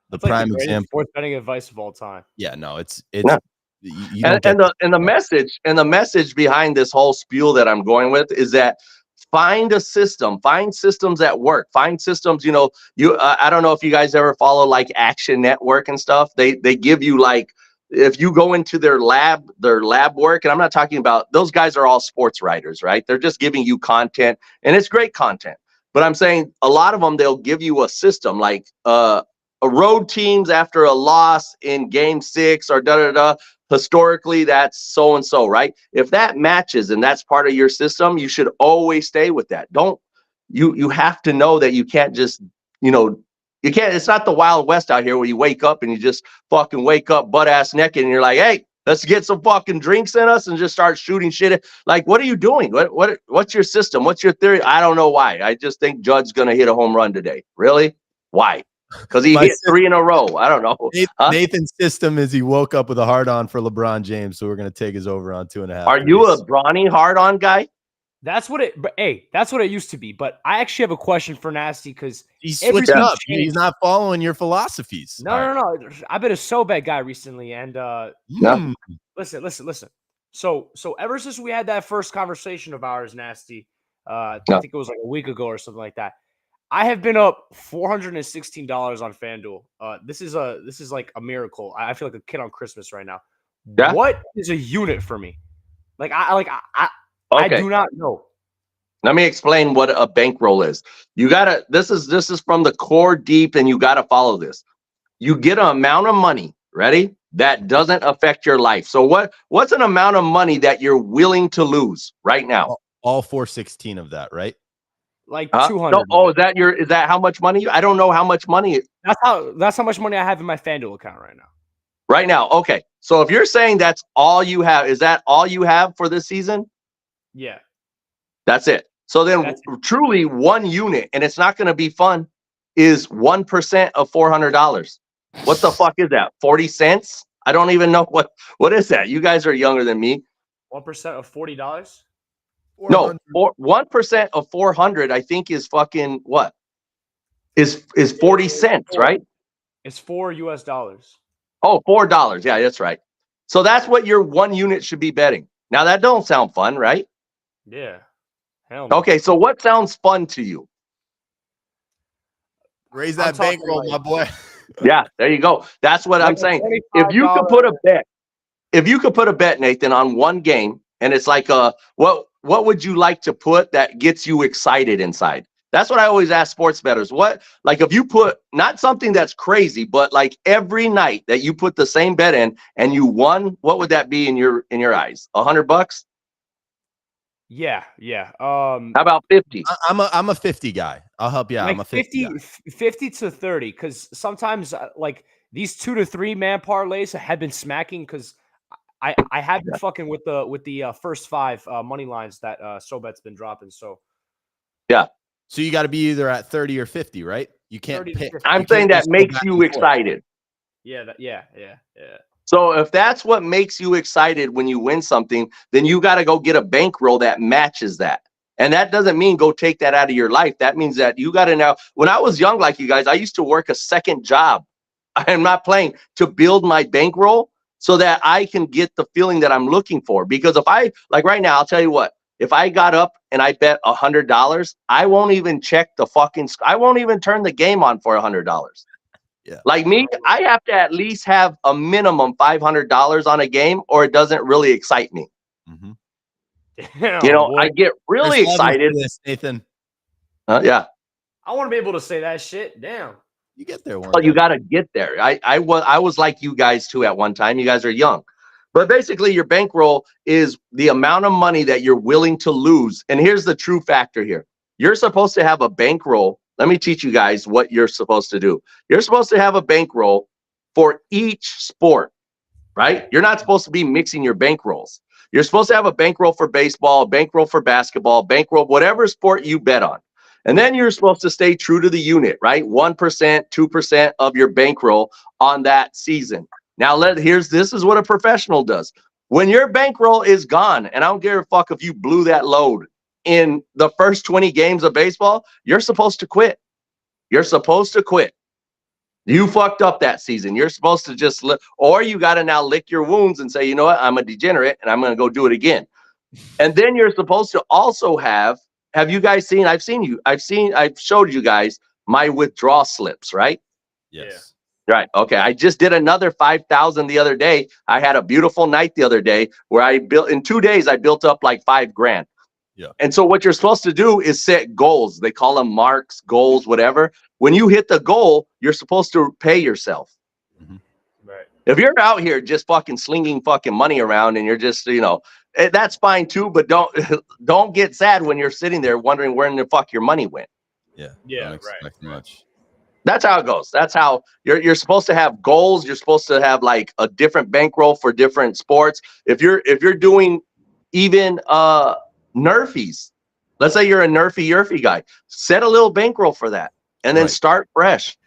the That's prime like the example. Sports betting advice of all time. Yeah, no, it's no. You the message behind this whole spiel that I'm going with is that find systems that work, find systems. I don't know if you guys ever follow like Action Network and stuff. They give you like, if you go into their lab work, and I'm not talking about, those guys are all sports writers, right? They're just giving you content, and it's great content. But I'm saying a lot of them, they'll give you a system like a road teams after a loss in game 6 or historically that's so and so, right? If that matches and that's part of your system, you should always stay with that. You have to know that you can't just, you can't, it's not the Wild West out here where you wake up and you just fucking wake up butt ass naked and you're like, hey, let's get some fucking drinks in us and just start shooting shit. Like, what are you doing? What's your system? What's your theory? I don't know why. I just think Judd's going to hit a home run today. Really? Why? Because he hit 3 in a row. I don't know. Nathan's system is he woke up with a hard-on for LeBron James, so we're going to take his over on 2.5. Are you a Bronny hard-on guy? That's what it used to be. But I actually have a question for Nasty because he's switched up. He's not following your philosophies. No. I've been a so bad guy recently, and listen. So ever since we had that first conversation of ours, Nasty, I think it was like a week ago or something like that, I have been up $416 on FanDuel. This is like a miracle. I feel like a kid on Christmas right now. Yeah. What is a unit for me? I do not know. Let me explain what a bankroll is. You gotta. This is from the core deep, and you gotta follow this. You get an amount of money, ready? That doesn't affect your life. So what's an amount of money that you're willing to lose right now? All 416 of that, right? Like 200. No, is that how much money? I don't know how much money. That's how much money I have in my FanDuel account right now. Right now, okay. So if you're saying that's all you have, is that all you have for this season? Yeah. That's it. So then truly 1 unit, and it's not going to be fun, is 1% of $400. What the fuck is that? 40 cents? I don't even know what is that. You guys are younger than me. 1% of $40? No, 1% of 400, I think, is fucking what? Is 40 cents, right? It's $4 US. Oh, $4. Yeah, that's right. So that's what your 1 unit should be betting. Now that don't sound fun, right? Yeah. Hell no. Okay, so what sounds fun to you? Raise I'm that talking bankroll, like- my boy. Yeah, there you go. That's what I'm Like a saying. If you could put a bet, Nathan, on one game, and it's like what would you like to put that gets you excited inside? That's what I always ask sports bettors. What, like, if you put not something that's crazy, but like every night that you put the same bet in and you won, what would that be in your eyes? $100? Yeah. How about 50? I'm a 50 guy. I'll help you out. I'm a Like 50 guy. 50 to 30, because sometimes like these 2 to 3 man parlays have been smacking, because I have been fucking with the first 5 money lines that SoBet's been dropping. So Yeah, So you got to be either at 30 or 50, right? You can't 30 to pick. 50. I'm You can't saying that just go makes back you and forth. excited. yeah. So if that's what makes you excited when you win something, then you got to go get a bankroll that matches that. And that doesn't mean go take that out of your life. That means that you got to now. When I was young, like you guys, I used to work a second job. I'm not playing to build my bankroll so that I can get the feeling that I'm looking for. Because if I, like right now, I'll tell you what, if I got up and I bet $100, I won't even check the fucking, I won't even turn the game on for $100. Yeah. Like me, I have to at least have a minimum $500 on a game, or it doesn't really excite me. Mhm. Damn, You know, boy. I get really There's levels to excited. this, Nathan. Yeah. I want to be able to say that shit. Damn. You get there one Well, you day. got to get there. I was like you guys too at one time. You guys are young. But basically, your bankroll is the amount of money that you're willing to lose. And here's the true factor here. You're supposed to have a bankroll. Let me teach you guys what you're supposed to do. You're supposed to have a bankroll for each sport, right? You're not supposed to be mixing your bankrolls. You're supposed to have a bankroll for baseball, a bankroll for basketball, bankroll, whatever sport you bet on. And then you're supposed to stay true to the unit, right? 1%, 2% of your bankroll on that season. Now, this is what a professional does. When your bankroll is gone, and I don't give a fuck if you blew that load in the first 20 games of baseball, you're supposed to quit. You're supposed to quit. You fucked up that season. You're supposed to just or you got to now lick your wounds and say, you know what, I'm a degenerate and I'm going to go do it again. And then you're supposed to also have you guys seen, I've showed you guys my withdrawal slips, right? Yes. Right. Okay. I just did another 5,000 the other day. I had a beautiful night the other day where I built in 2 days, I built up like $5,000. Yeah. And so what you're supposed to do is set goals. They call them marks, goals, whatever. When you hit the goal, you're supposed to pay yourself. Mm-hmm. Right. If you're out here just fucking slinging fucking money around and you're just, that's fine too, but don't get sad when you're sitting there wondering where in the fuck your money went. Yeah. Yeah, Don't expect much. That's how it goes. That's how you're supposed to have goals. You're supposed to have like a different bankroll for different sports. If you're doing even Nerfies, let's say you're a Nerfy guy, set a little bankroll for that and then start fresh.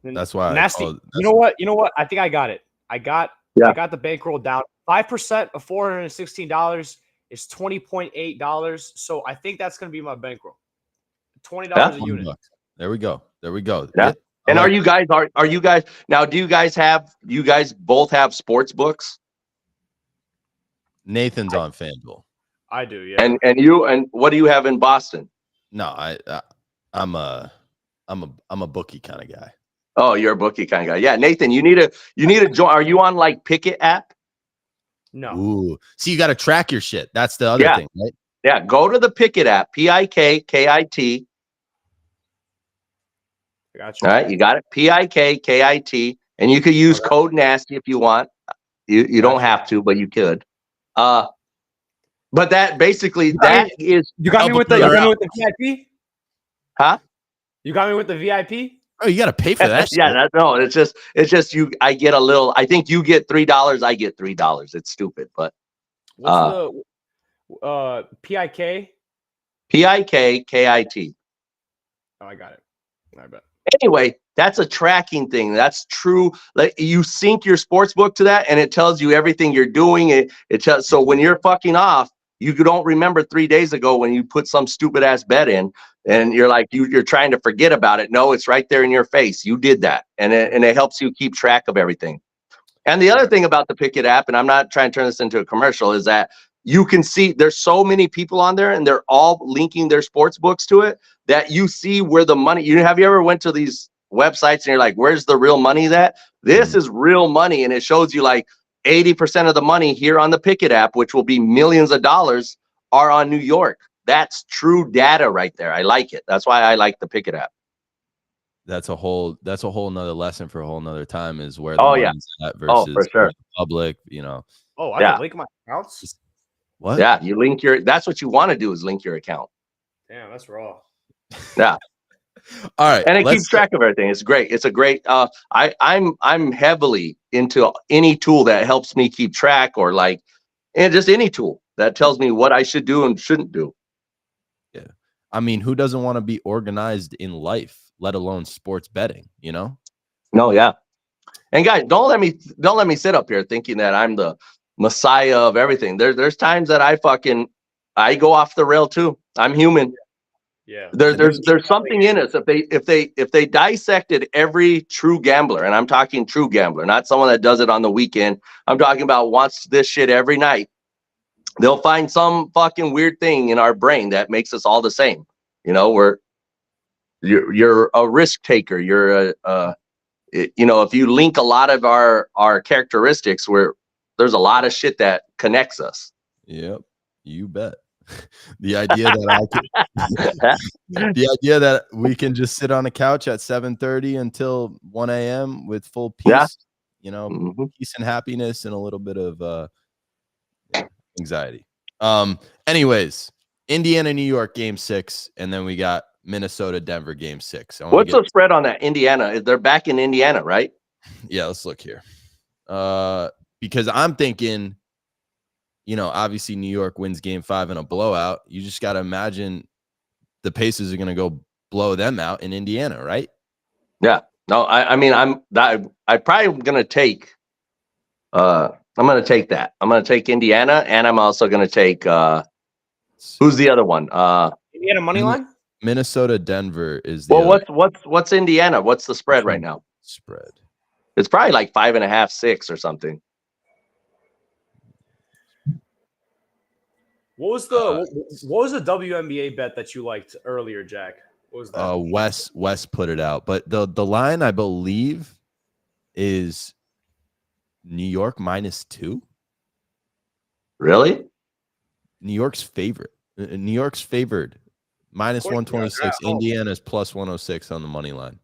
That's why. Nasty. You know what? I think I got it. I got the bankroll down. 5% of $416 is $20.8. So I think that's going to be my bankroll. $20 a unit. $20. There we go. Yeah. And are you guys now? Do you guys both have sports books? Nathan's on FanDuel. I do, yeah. And what do you have in Boston? No, I'm a bookie kind of guy. Oh, you're a bookie kind of guy. Yeah, Nathan, you need to join. Are you on like Pickett app? No. Ooh, see, you got to track your shit. That's the other thing, right? Yeah, go to the Pickett app, PIKKIT. Gotcha. All right, you got it, PIKKIT, and you could use code nasty if you want. You don't have to, but you could. But that basically is. You got me with the VIP? Huh? You got me with the VIP? Oh, you got to pay for that. Yeah, it's just you. I get a little. I think you get $3. I get $3. It's stupid, but what's the PIK? PIKKIT. Oh, I got it. I bet. Anyway, that's a tracking thing. That's true. Like you sync your sports book to that, and it tells you everything you're doing. It tells, so when you're fucking off, you don't remember 3 days ago when you put some stupid ass bet in, and you're like you're trying to forget about it. No, it's right there in your face. You did that, and it helps you keep track of everything. And the other thing about the Pickett app, and I'm not trying to turn this into a commercial, is that you can see there's so many people on there and they're all linking their sports books to it that you see where the money, have you ever went to these websites and you're like, where's the real money that this is real money? And it shows you like 80% of the money here on the Pickett app, which will be millions of dollars, are on New York. That's true data right there. I like it. That's why I like the Pickett app. That's a whole nother lesson for a whole nother time, is where the Oh, yeah. money's at versus for sure. the public, you know. Oh, I Yeah. can link my accounts? What? Yeah, you link that's what you want to do, is link your account. Damn, that's raw. Yeah. All right. And it keeps track of everything. It's great. It's a great I'm heavily into any tool that helps me keep track, or like, and just any tool that tells me what I should do and shouldn't do. Yeah. I mean, who doesn't want to be organized in life, let alone sports betting, you know? No, yeah. And guys, don't let me sit up here thinking that I'm the messiah of everything. There's times that I go off the rail too. I'm human. Yeah. There's something in us. If they dissected every true gambler, and I'm talking true gambler, not someone that does it on the weekend. I'm talking about wants this shit every night. They'll find some fucking weird thing in our brain that makes us all the same. You know, you're a risk taker. You're if you link a lot of our characteristics, there's a lot of shit that connects us. Yep, you bet. The idea that we can just sit on a couch at 7:30 until 1 a.m. with full peace, peace and happiness and a little bit of anxiety. Anyways, Indiana, New York, game 6, and then we got Minnesota, Denver, game 6. What's the spread on that? Indiana, they're back in Indiana, right? Yeah, let's look here. Because I'm thinking, obviously New York wins game 5 in a blowout. You just got to imagine the Pacers are going to go blow them out in Indiana, right? Yeah. No, I'm probably going to take, I'm going to take that. I'm going to take Indiana, and I'm also going to take, who's the other one? Indiana money line? Minnesota, Denver is the what's Indiana? What's the spread right now? Spread. It's probably like 5.5, 6 or something. What was the WNBA bet that you liked earlier, Jack? What was that? Wes put it out, but the line I believe is New York -2. Really? New York's favorite. New York's favored. -126. Indiana's +106 on the money line.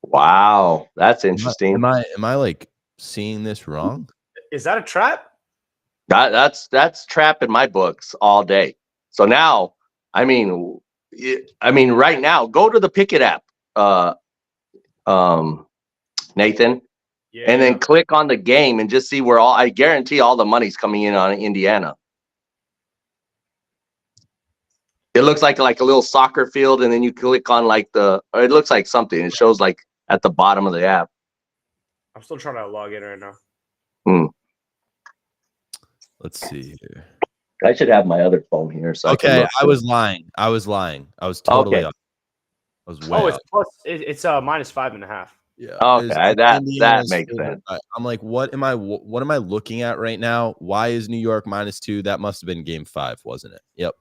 Wow, that's interesting. Am I like seeing this wrong? Is that a trap? That's trap in my books all day. So now, I mean, right now, go to the Pickett app, Nathan, and then click on the game and just see where I guarantee all the money's coming in on Indiana. It looks like a little soccer field, and then you click on it looks like something. It shows like at the bottom of the app. I'm still trying to log in right now. Let's see here. I should have my other phone here. So okay, I was lying. I was totally off. I was way off. It's -5.5. Yeah. Okay, that makes sense. I'm like, what am I looking at right now? Why is New York -2? That must have been game 5, wasn't it? Yep.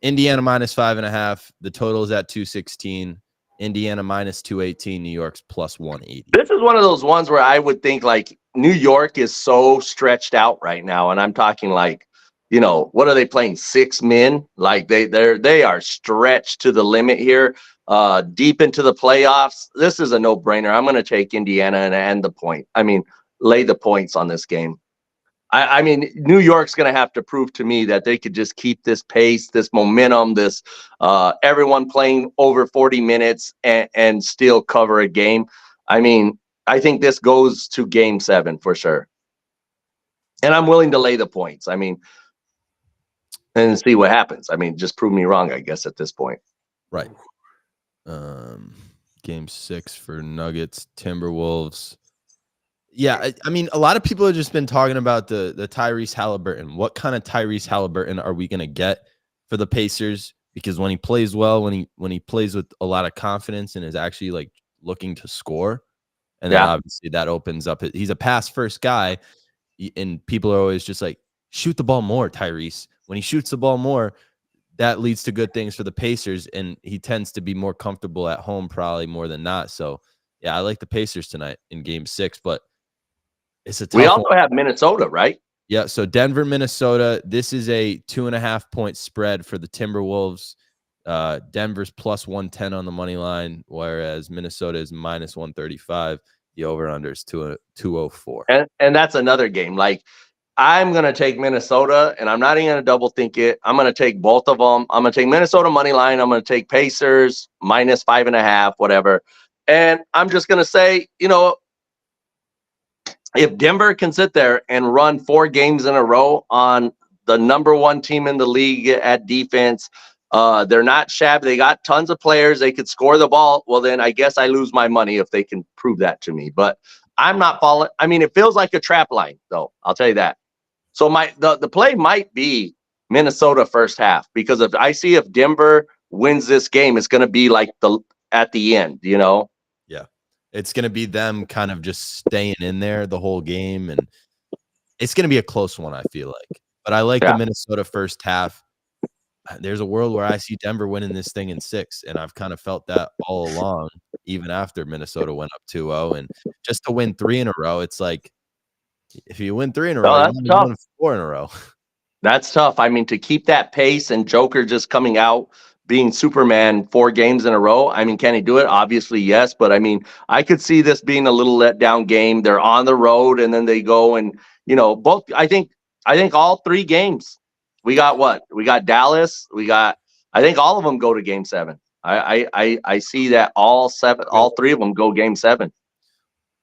Indiana -5.5. The total is at 216. Indiana -218. New York's +180. This is one of those ones where I would think like New York is so stretched out right now, and I'm talking like, what are they playing? 6 men? Like they are stretched to the limit here, deep into the playoffs. This is a no-brainer. I'm going to take Indiana and the point. Lay the points on this game. I mean, New York's going to have to prove to me that they could just keep this pace, this momentum, this everyone playing over 40 minutes and still cover a game. I think this goes to game 7 for sure. And I'm willing to lay the points. And see what happens. Just prove me wrong, I guess, at this point. Right. Game 6 for Nuggets, Timberwolves. Yeah, a lot of people have just been talking about the Tyrese Halliburton. What kind of Tyrese Halliburton are we going to get for the Pacers? Because when he plays well, when he plays with a lot of confidence and is actually like looking to score, and then obviously that opens up. He's a pass first guy, and people are always just like, shoot the ball more, Tyrese. When he shoots the ball more, that leads to good things for the Pacers, and he tends to be more comfortable at home probably more than not. So, yeah, I like the Pacers tonight in Game 6, but it's a tough We also one. have Minnesota, right? Yeah, so Denver, Minnesota. This is a 2.5-point spread for the Timberwolves. Denver's plus 110 on the money line, whereas Minnesota is minus 135. The over-under is 204. And that's another game. Like, I'm going to take Minnesota, and I'm not even going to double think it. I'm going to take both of them. I'm going to take Minnesota money line. I'm going to take Pacers minus 5.5, whatever. And I'm just going to say, if Denver can sit there and run 4 games in a row on the number 1 team in the league at defense, they're not shabby. They got tons of players. They could score the ball. Well, then I guess I lose my money if they can prove that to me. But I'm not falling. I mean, it feels like a trap line, though. I'll tell you that. So the play might be Minnesota first half, because if Denver wins this game, it's going to be like at the end, Yeah, it's going to be them kind of just staying in there the whole game, and it's going to be a close one, I feel like. But I like the Minnesota first half. There's a world where I see Denver winning this thing in 6, and I've kind of felt that all along, even after Minnesota went up 2-0. And just to win 3 in a row, it's like, if you win 3 in a row, you win 4 in a row. That's tough. I mean, to keep that pace and Joker just coming out being Superman 4 games in a row. I mean, can he do it? Obviously, yes. But I mean, I could see this being a little letdown game. They're on the road and then they go and, both. I think all 3 games. We got what? We got Dallas. I think all of them go to Game 7. I see that all 3 of them go Game 7.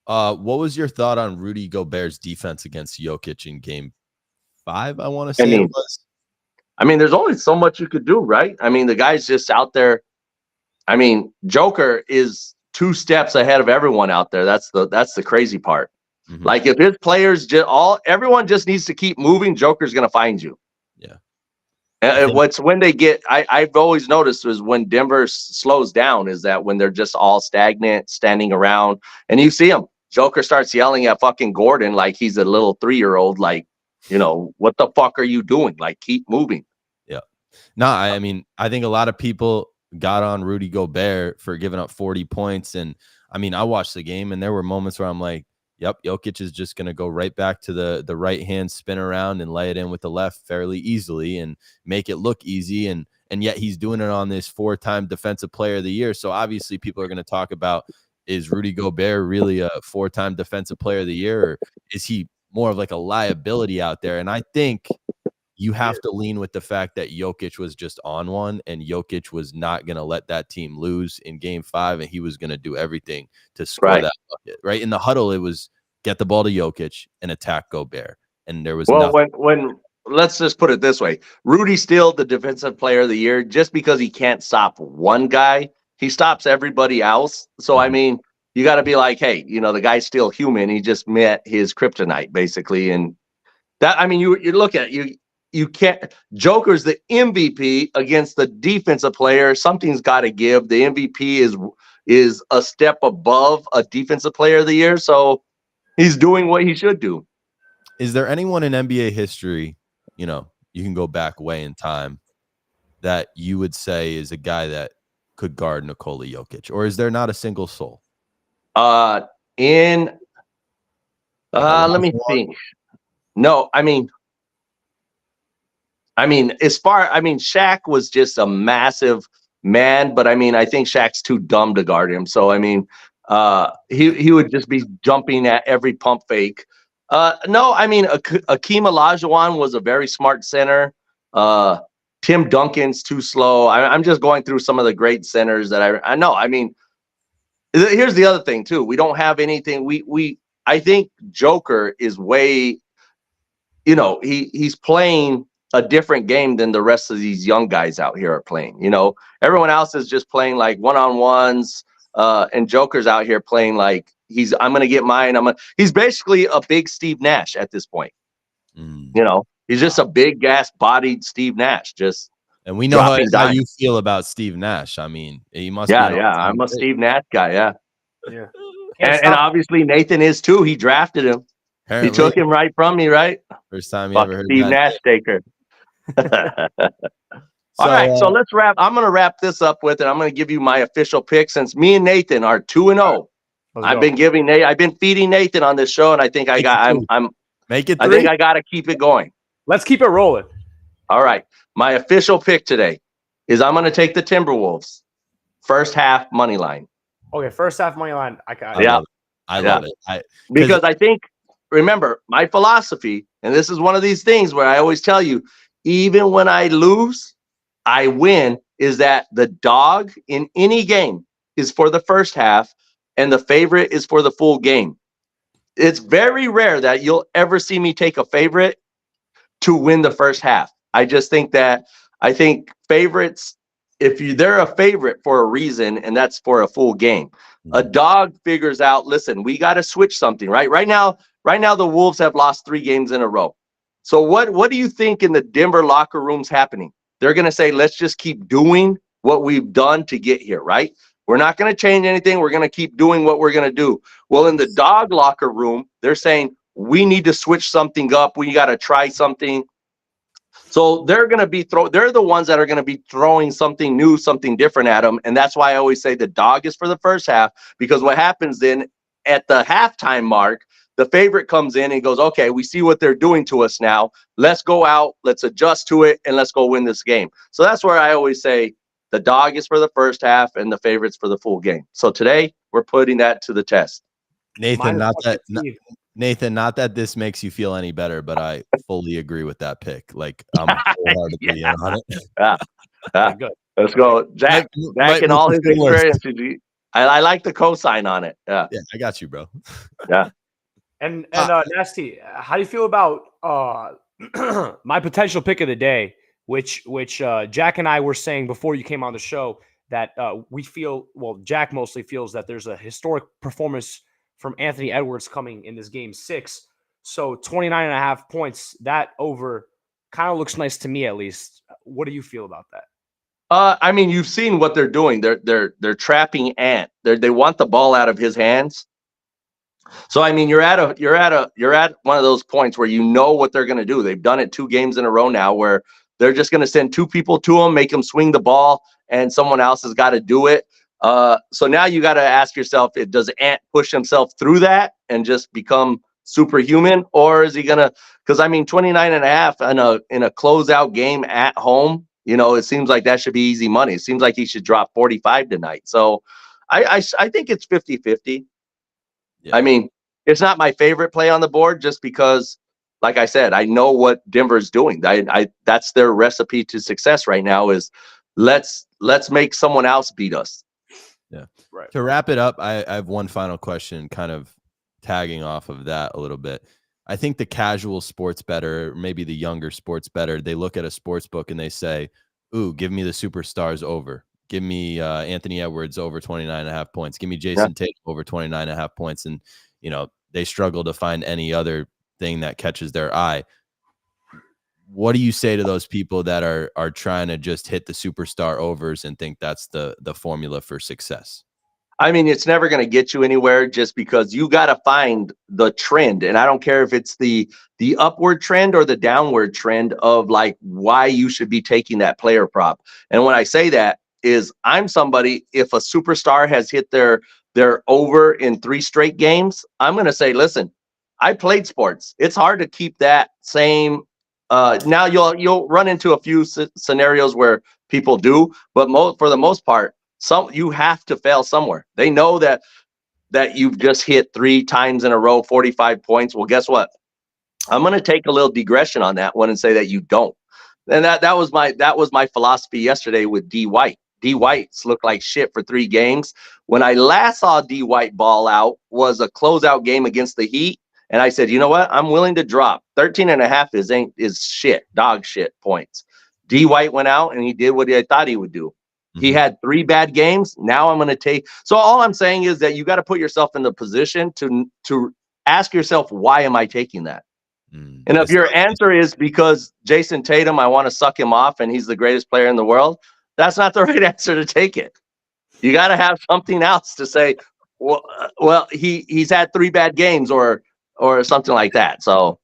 What was your thought on Rudy Gobert's defense against Jokic in Game 5? I want to say it was. I mean, there's only so much you could do, right? I mean, the guy's just out there. I mean, Joker is 2 steps ahead of everyone out there. That's the crazy part. Mm-hmm. Like, if his players everyone just needs to keep moving, Joker's going to find you. Yeah. And when they get, I've always noticed is when Denver slows down is that when they're just all stagnant, standing around, and you see him. Joker starts yelling at fucking Gordon like he's a little 3-year-old, like, what the fuck are you doing? Like, keep moving. Yeah. No, I mean, I think a lot of people got on Rudy Gobert for giving up 40 points. And I mean, I watched the game and there were moments where I'm like, yep, Jokic is just going to go right back to the right hand, spin around and lay it in with the left fairly easily and make it look easy. And yet he's doing it on this 4-time defensive player of the year. So obviously people are going to talk about, is Rudy Gobert really a 4-time defensive player of the year, or is he more of like a liability out there? And I think you have to lean with the fact that Jokic was just on one, and Jokic was not going to let that team lose in Game 5, and he was going to do everything to score that bucket. Right in the huddle, it was get the ball to Jokic and attack Gobert, and there was nothing. When let's just put it this way, Rudy's still the defensive player of the year just because he can't stop one guy. He stops everybody else. So, I mean, you got to be like, hey, the guy's still human. He just met his kryptonite, basically. And that, I mean, you look at it, you can't. Joker's the MVP against the defensive player. Something's got to give. The MVP is a step above a defensive player of the year. So he's doing what he should do. Is there anyone in NBA history, you can go back way in time, that you would say is a guy that could guard Nikola Jokic, or is there not a single soul? Let me think. No, I mean, Shaq was just a massive man, but I mean, I think Shaq's too dumb to guard him. So, I mean, he would just be jumping at every pump fake. No, I mean, Akeem Olajuwon was a very smart center. Tim Duncan's too slow. I'm just going through some of the great centers that I know. I mean, here's the other thing too. We don't have anything. I think Joker is way, he's playing a different game than the rest of these young guys out here are playing. Everyone else is just playing like one-on-ones, and Joker's out here playing like I'm going to get mine. He's basically a big Steve Nash at this point. He's just a big gas-bodied Steve Nash. And we know how you feel about Steve Nash. I mean, he must. Yeah. I'm a Steve Nash guy. Yeah. And obviously Nathan is too. He drafted him. Apparently, He took him right from me, right? first time you Fuck ever heard Steve that. Nash taker. So, All right, so let's wrap. I'm going to wrap this up with it. I'm going to give you my official pick since me and Nathan are 2-0. I've been feeding Nathan on this show, and I think I make it 3. I think I got to keep it going. Let's keep it rolling. All right, my official pick today is I'm going to take the Timberwolves first half money line. Okay, first half money line. I love it. Because I think, remember, my philosophy, and this is one of these things where I always tell you, even when I lose, I win, is that the dog in any game is for the first half and the favorite is for the full game. It's very rare that you'll ever see me take a favorite to win the first half. I think favorites, they're a favorite for a reason, and that's for a full game. A dog figures out, listen, we got to switch something, right? Right now, the Wolves have lost 3 games in a row. So what do you think in the Denver locker room's happening? They're going to say, let's just keep doing what we've done to get here, right? We're not going to change anything. We're going to keep doing what we're going to do. Well, in the dog locker room, they're saying, we need to switch something up. We got to try something. So they're going to be they're the ones that are going to be throwing something new, something different at them. And that's why I always say the dog is for the first half, because what happens then at the halftime mark, the favorite comes in and goes, okay, we see what they're doing to us now. Let's go out, let's adjust to it, and let's go win this game. So that's where I always say the dog is for the first half and the favorite's for the full game. So today we're putting that to the test. Nathan, not that this makes you feel any better, but I fully agree with that pick. Like, I'm wholeheartedly in on it. Yeah. Good. Let's go. Zach and all his experiences. I like the cosign on it. Yeah, I got you, bro. Yeah. And Nasty, how do you feel about my potential pick of the day, which Jack and I were saying before you came on the show, that we feel, well, Jack mostly feels that there's a historic performance from Anthony Edwards coming in this game 6. So 29.5 points, that over kind of looks nice to me, at least. What do you feel about that? I mean, you've seen what they're doing. They're trapping Ant. They want the ball out of his hands. So I mean, you're at one of those points where you know what they're going to do. They've done it 2 games in a row now, where they're just going to send 2 people to him, make him swing the ball, and someone else has got to do it. So now you got to ask yourself, does Ant push himself through that and just become superhuman, or is he gonna? Because I mean, 29.5 in a closeout game at home, it seems like that should be easy money. It seems like he should drop 45 tonight. So I think it's 50-50. Yeah. I mean, it's not my favorite play on the board, just because, like I said, I know what Denver's doing. That's their recipe to success right now, is let's make someone else beat us. Yeah. Right. To wrap it up, I have one final question, kind of tagging off of that a little bit. I think the casual sports bettor, maybe the younger sports bettor, they look at a sports book and they say, ooh, give me the superstars over. Give me Anthony Edwards over 29.5 points. Give me Jason Tatum over 29.5 points. And, they struggle to find any other thing that catches their eye. What do you say to those people that are trying to just hit the superstar overs and think that's the formula for success? I mean, it's never going to get you anywhere, just because you got to find the trend. And I don't care if it's the upward trend or the downward trend of like why you should be taking that player prop. And when I say that, is I'm somebody, if a superstar has hit their over in 3 straight games, I'm going to say, listen, I played sports. It's hard to keep that same. Now you'll run into a few scenarios where people do, but for the most part, you have to fail somewhere. They know that you've just hit 3 times in a row 45 points. Well, guess what? I'm going to take a little digression on that one and say that you don't. And that was my philosophy yesterday with D White. D White's looked like shit for 3 games. When I last saw D White ball out was a closeout game against the Heat. And I said, you know what? I'm willing to drop 13.5 is shit, dog shit points. D White went out and he did what I thought he would do. Mm-hmm. He had 3 bad games. Now I'm going to take. So all I'm saying is that you got to put yourself in the position to ask yourself, why am I taking that? And if your answer is because Jason Tatum, I want to suck him off and he's the greatest player in the world, that's not the right answer to take it. You got to have something else to say. Well, he's had 3 bad games, or or something like that. So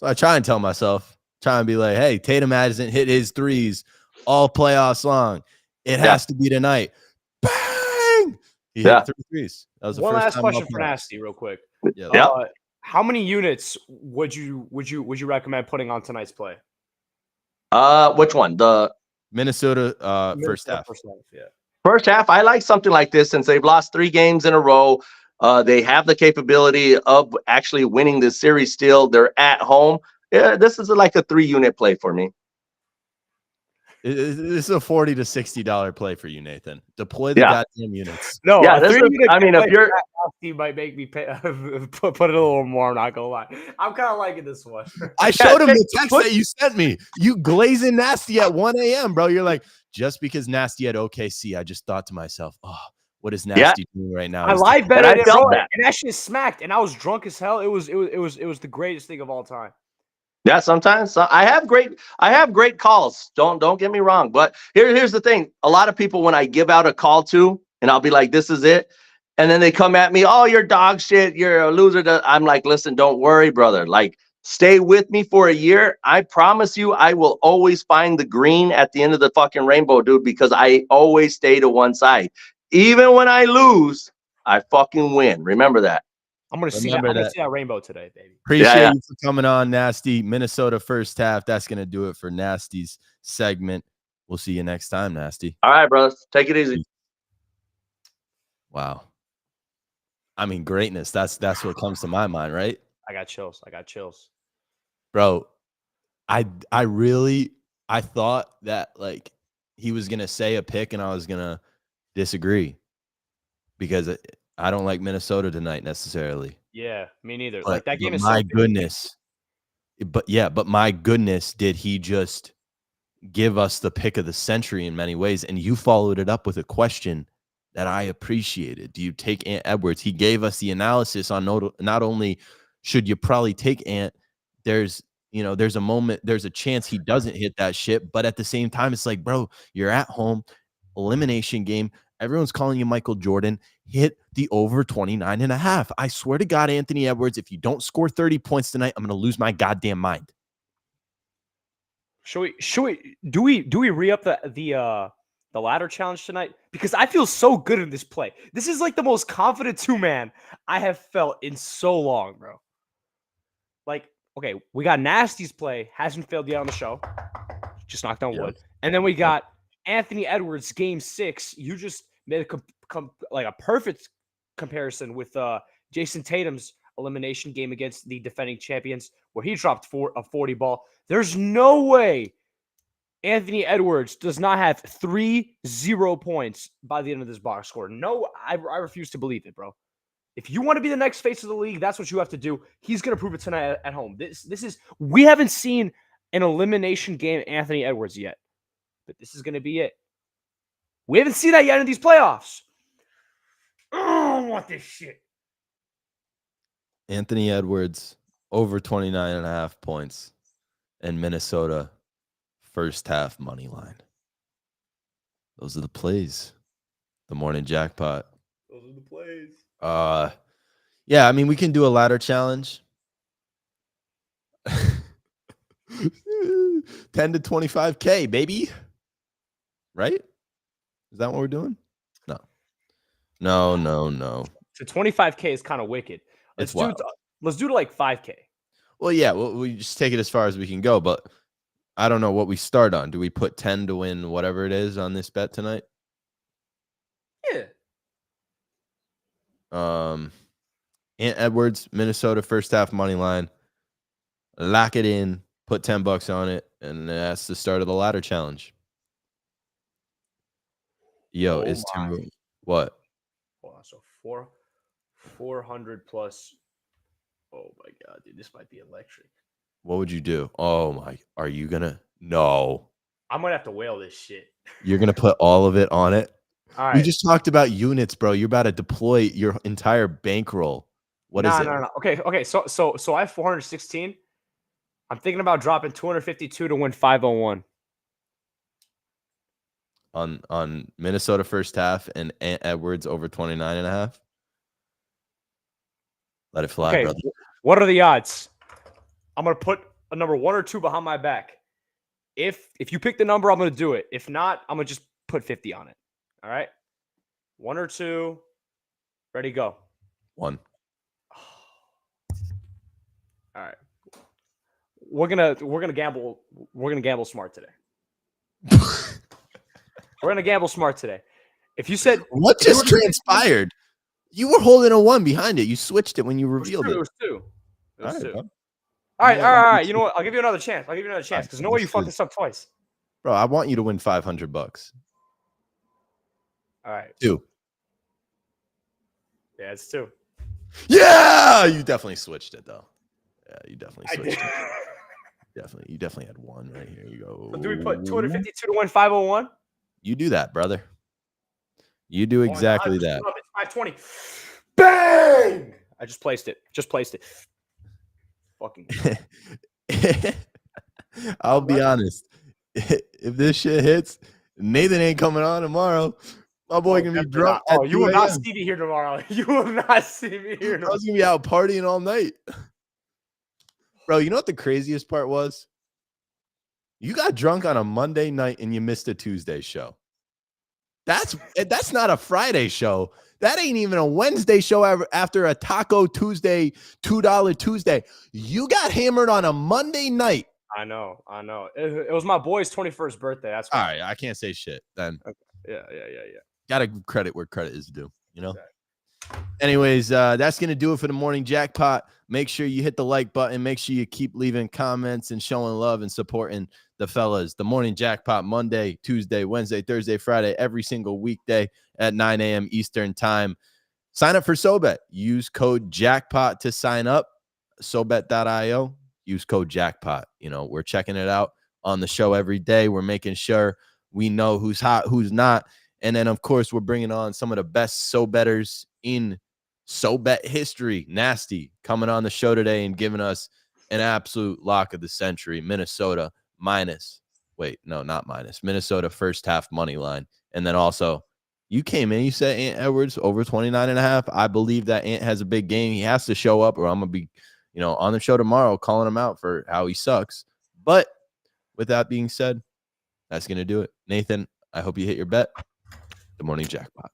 I try and tell myself, try and be like, hey, Tatum hasn't hit his threes all playoffs long. It has to be tonight. Bang! He hit 3 threes. That was the One first last time. question for Nasty, real quick. Yeah. How many units would you recommend putting on tonight's play? Which one? The Minnesota first half. Yeah. First half, I like something like this since they've lost 3 games in a row. They have the capability of actually winning this series still. They're at home. Yeah, this is like a 3-unit play for me. This is a $40 to $60 play for you, Nathan. Deploy the goddamn units. No, yeah, this is, I mean, if you're, he might make me pay, put it a little more. I'm not gonna lie. I'm kind of liking this one. I showed him the text that you sent me. You glazing Nasty at 1 a.m., bro. You're like, just because Nasty at OKC, I just thought to myself, oh, what is Nasty doing right now? I live bet it, felt that. and that shit smacked, and I was drunk as hell. It was the greatest thing of all time. Yeah, sometimes I have great calls. Don't get me wrong, but here's the thing. A lot of people, when I give out a call to, and I'll be like, this is it, and then they come at me, oh, you're dog shit, you're a loser. I'm like, listen, don't worry, brother. Like, stay with me for a year. I promise you, I will always find the green at the end of the fucking rainbow, dude, because I always stay to one side. Even when I lose, I fucking win. Remember that. I'm gonna see that rainbow today, baby. Appreciate you for coming on, Nasty. Minnesota first half. That's gonna do it for Nasty's segment. We'll see you next time, Nasty. All right, brothers. Take it easy. Wow. I mean, greatness. That's what comes to my mind, right? I got chills. Bro, I thought that like he was gonna say a pick and I was gonna disagree because I don't like Minnesota tonight necessarily. Yeah, me neither. But, like that game is my goodness. But my goodness, did he just give us the pick of the century in many ways? And you followed it up with a question that I appreciated. Do you take Ant Edwards? He gave us the analysis on not only should you probably take Ant, there's a moment, there's a chance he doesn't hit that shit, but at the same time, it's like, bro, you're at home, elimination game. Everyone's calling you Michael Jordan. Hit the over 29.5. I swear to God, Anthony Edwards, if you don't score 30 points tonight, I'm going to lose my goddamn mind. Do we re-up the ladder challenge tonight? Because I feel so good in this play. This is like the most confident 2-man I have felt in so long, bro. Like, okay, we got Nasty's play, hasn't failed yet on the show. Just knocked on wood. And then we got Anthony Edwards, game 6. You just made a perfect comparison with Jason Tatum's elimination game against the defending champions, where he dropped a 40 ball. There's no way Anthony Edwards does not have 3-0 points by the end of this box score. No, I refuse to believe it, bro. If you want to be the next face of the league, that's what you have to do. He's going to prove it tonight at home. We haven't seen an elimination game Anthony Edwards yet, but this is going to be it. We haven't seen that yet in these playoffs. Oh, I want this shit. Anthony Edwards over 29.5 points and Minnesota first half money line. Those are the plays. The morning jackpot. Those are the plays. Yeah, I mean, we can do a ladder challenge. 10 to 25K, baby. Right? Is that what we're doing? No. So 25K is kind of wicked. Let's do it like 5K. Well, yeah, we just take it as far as we can go, but I don't know what we start on. Do we put 10 to win whatever it is on this bet tonight? Yeah. Ant Edwards, Minnesota first half money line. Lock it in, put $10 on it, and that's the start of the ladder challenge. Yo, is Timber what? Hold on, so 400 plus. Oh my god, dude, this might be electric. What would you do? Oh my, are you gonna? No. I'm gonna have to whale this shit. You're gonna put all of it on it? All right. We just talked about units, bro. You're about to deploy your entire bankroll. What is it? No. Okay. So I have 416. I'm thinking about dropping 252 to win 501. On Minnesota first half and Ant Edwards over 29.5. Let it fly, brother. What are the odds? I'm going to put a number 1 or 2 behind my back. If you pick the number, I'm going to do it. If not, I'm going to just put 50 on it. All right? 1 or 2. Ready, go. 1. All right. We're gonna gamble. We're gonna gamble smart today. We're gonna gamble smart today. If you said what just transpired, you were holding a 1 behind it. You switched it when you revealed it. It was 2. It was 2. Bro. All right. You know what? I'll give you another chance. Because no way you fucked this up twice. Bro, I want you to win $500. All right. 2. Yeah, it's 2. Yeah, you definitely switched it though. Yeah, you definitely switched it. You definitely had 1 right here. You go. So do we put 252 to win 501? You do that, brother. You do exactly that. It's 520. Bang! I just placed it. Fucking. I'll be honest. If this shit hits, Nathan ain't coming on tomorrow. My boy gonna be drunk. You will not see me here tomorrow. You will not see me here tomorrow. I was gonna be out partying all night. Bro, you know what the craziest part was? You got drunk on a Monday night and you missed a Tuesday show. That's not a Friday show. That ain't even a Wednesday show after a Taco Tuesday, $2 Tuesday. You got hammered on a Monday night. I know. It was my boy's 21st birthday. That's all right. I can't say shit then. Okay. Yeah. Gotta credit where credit is due, you know? Okay. Anyways, that's going to do it for the Morning Jackpot. Make sure you hit the like button. Make sure you keep leaving comments and showing love and supporting the fellas. The Morning Jackpot Monday, Tuesday, Wednesday, Thursday, Friday, every single weekday at 9 a.m. Eastern time. Sign up for SoBet. Use code JACKPOT to sign up. SoBet.io. Use code JACKPOT. You know, we're checking it out on the show every day. We're making sure we know who's hot, who's not. And then, of course, we're bringing on some of the best SoBetters in SoBet history. Nasty coming on the show today and giving us an absolute lock of the century. Minnesota Minnesota first half money line. And then also, you came in, you said Ant Edwards over 29.5. I believe that Ant has a big game. He has to show up, or I'm going to be, on the show tomorrow calling him out for how he sucks. But with that being said, that's going to do it. Nathan, I hope you hit your bet. The Morning Jackpot.